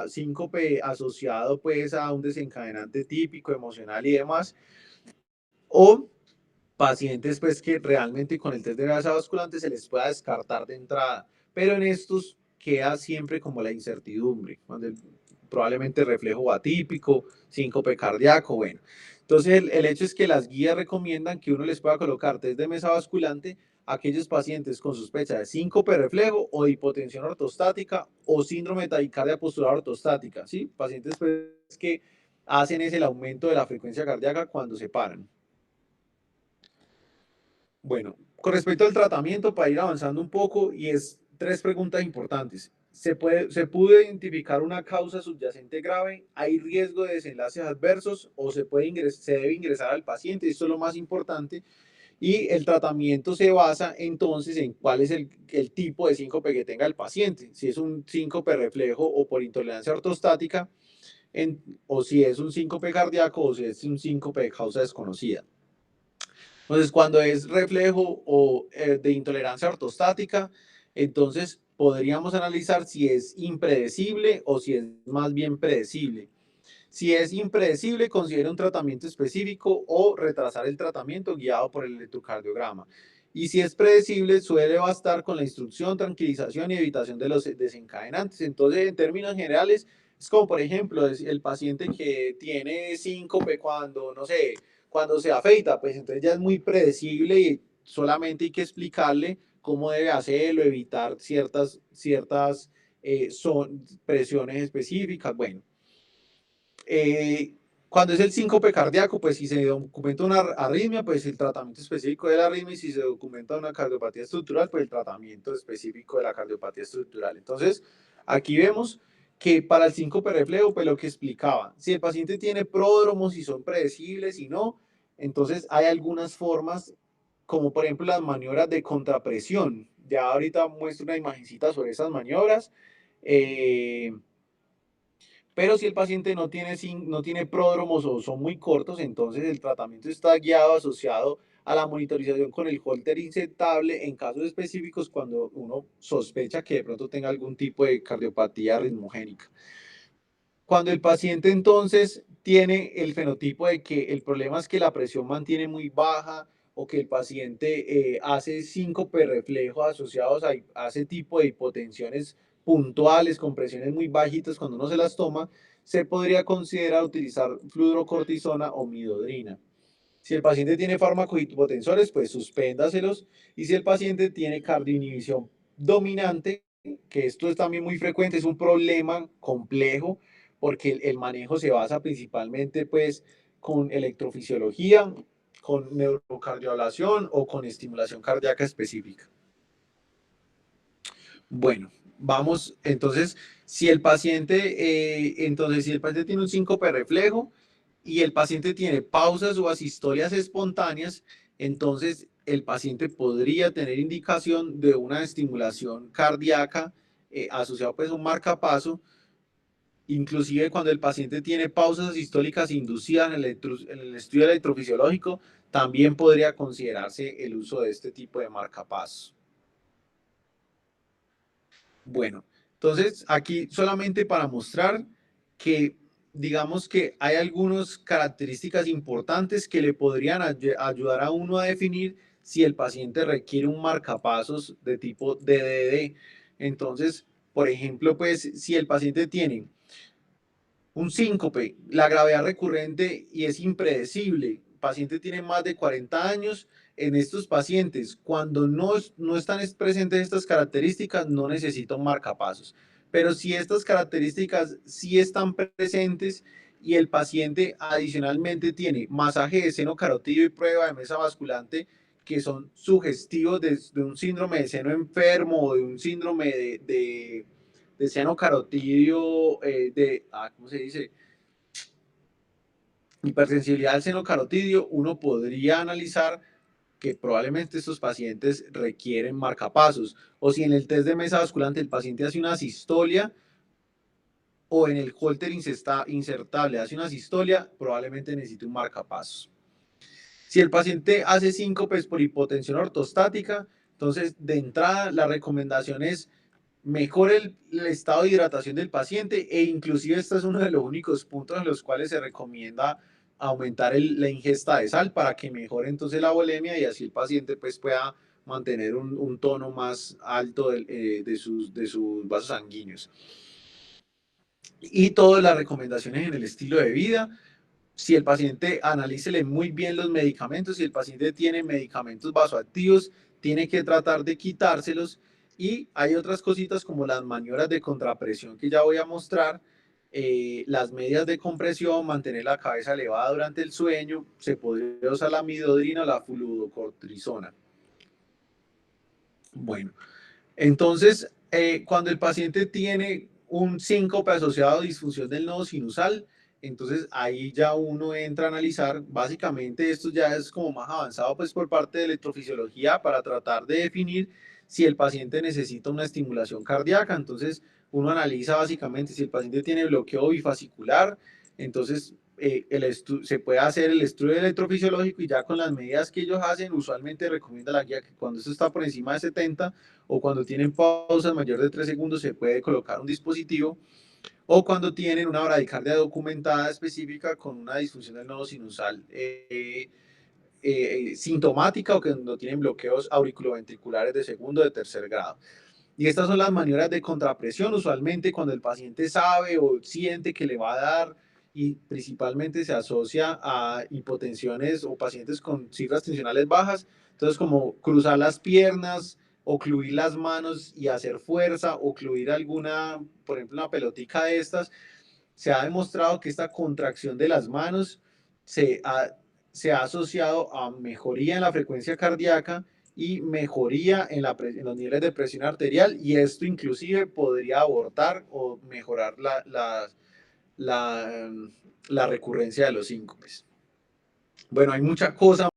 síncope asociado pues a un desencadenante típico, emocional y demás, o pacientes pues que realmente con el test de grasa basculante se les pueda descartar de entrada, pero en estos queda siempre como la incertidumbre, cuando probablemente reflejo atípico, síncope cardíaco, bueno. Entonces el hecho es que las guías recomiendan que uno les pueda colocar test de mesa basculante a aquellos pacientes con sospecha de síncope reflejo o de hipotensión ortostática o síndrome de taquicardia postural ortostática, ¿sí? Pacientes pues, que hacen es el aumento de la frecuencia cardíaca cuando se paran. Bueno, con respecto al tratamiento, para ir avanzando un poco, y es tres preguntas importantes. ¿Se pudo identificar una causa subyacente grave? ¿Hay riesgo de desenlaces adversos? ¿O se debe ingresar al paciente? Esto es lo más importante. Y el tratamiento se basa entonces en cuál es el tipo de síncope que tenga el paciente. Si es un síncope reflejo o por intolerancia ortostática, o si es un síncope cardíaco o si es un síncope de causa desconocida. Entonces, cuando es reflejo o de intolerancia ortostática, entonces podríamos analizar si es impredecible o si es más bien predecible. Si es impredecible, considera un tratamiento específico o retrasar el tratamiento guiado por el electrocardiograma. Y si es predecible, suele bastar con la instrucción, tranquilización y evitación de los desencadenantes. Entonces, en términos generales, es como, por ejemplo, el paciente que tiene síncope cuando, no sé, cuando se afeita, pues entonces ya es muy predecible y solamente hay que explicarle cómo debe hacerlo, evitar ciertas presiones específicas. Bueno, eh, cuando es el síncope cardíaco, pues si se documenta una arritmia, pues el tratamiento específico de la arritmia, y si se documenta una cardiopatía estructural, pues el tratamiento específico de la cardiopatía estructural. Entonces, aquí vemos que para el síncope reflejo, pues lo que explicaba, si el paciente tiene pródromos y son predecibles y no, entonces hay algunas formas, como por ejemplo las maniobras de contrapresión. Ya ahorita muestro una imagencita sobre esas maniobras. Eh, pero si el paciente no tiene pródromos o son muy cortos, entonces el tratamiento está guiado, asociado a la monitorización con el holter insertable en casos específicos cuando uno sospecha que de pronto tenga algún tipo de cardiopatía ritmogénica. Cuando el paciente entonces tiene el fenotipo de que el problema es que la presión mantiene muy baja o que el paciente hace síncope reflejo asociados a ese tipo de hipotensiones puntuales con presiones muy bajitas cuando uno se las toma, se podría considerar utilizar fludrocortisona o midodrina. Si el paciente tiene fármacos hipotensores, pues suspéndaselos. Y si el paciente tiene cardioinhibición dominante, que esto es también muy frecuente, es un problema complejo porque el manejo se basa principalmente pues con electrofisiología, con neurocardioablación o con estimulación cardíaca específica. Bueno, vamos, entonces, si el paciente tiene un síncope reflejo y el paciente tiene pausas o asistolias espontáneas, entonces el paciente podría tener indicación de una estimulación cardíaca asociada pues a un marcapaso. Inclusive cuando el paciente tiene pausas asistólicas inducidas en el estudio electrofisiológico, también podría considerarse el uso de este tipo de marcapasos. Bueno, entonces aquí solamente para mostrar que digamos que hay algunas características importantes que le podrían ayudar a uno a definir si el paciente requiere un marcapasos de tipo DDD. Entonces, por ejemplo, pues si el paciente tiene un síncope, la gravedad recurrente y es impredecible. El paciente tiene más de 40 años. En estos pacientes, cuando no están presentes estas características, no necesita un marcapasos. Pero si estas características sí están presentes y el paciente adicionalmente tiene masaje de seno carotidio y prueba de mesa basculante que son sugestivos de un síndrome de seno enfermo o de un síndrome de seno carotidio, ¿cómo se dice? Hipersensibilidad al seno carotidio, uno podría analizar que probablemente estos pacientes requieren marcapasos. O si en el test de mesa basculante el paciente hace una sistolia o en el holter insertable hace una sistolia, probablemente necesite un marcapasos. Si el paciente hace síncopes por hipotensión ortostática, entonces de entrada la recomendación es mejore el estado de hidratación del paciente e inclusive este es uno de los únicos puntos en los cuales se recomienda aumentar la ingesta de sal para que mejore entonces la volemia y así el paciente pues pueda mantener un tono más alto de sus vasos sanguíneos. Y todas las recomendaciones en el estilo de vida. Si el paciente, analícele muy bien los medicamentos, si el paciente tiene medicamentos vasoactivos, tiene que tratar de quitárselos. Y hay otras cositas como las maniobras de contrapresión que ya voy a mostrar, las medias de compresión, mantener la cabeza elevada durante el sueño, se podría usar la midodrina o la fluocortisona. Bueno, entonces, cuando el paciente tiene un síncope asociado a disfunción del nodo sinusal, entonces ahí ya uno entra a analizar, básicamente esto ya es como más avanzado pues por parte de electrofisiología para tratar de definir si el paciente necesita una estimulación cardíaca. Entonces uno analiza básicamente si el paciente tiene bloqueo bifasicular, entonces se puede hacer el estudio electrofisiológico y ya con las medidas que ellos hacen, usualmente recomienda la guía que cuando esto está por encima de 70 o cuando tienen pausas mayor de 3 segundos se puede colocar un dispositivo, o cuando tienen una bradicardia documentada específica con una disfunción del nodo sinusal sintomática o que no tienen bloqueos auriculoventriculares de segundo o de tercer grado. Y estas son las maniobras de contrapresión, usualmente cuando el paciente sabe o siente que le va a dar, y principalmente se asocia a hipotensiones o pacientes con cifras tensionales bajas. Entonces, como cruzar las piernas, ocluir las manos y hacer fuerza, ocluir alguna, por ejemplo, una pelotica de estas, se ha demostrado que esta contracción de las manos se ha, se ha asociado a mejoría en la frecuencia cardíaca y mejoría en los niveles de presión arterial, y esto inclusive podría abortar o mejorar la recurrencia de los síncopes. Bueno, hay mucha cosa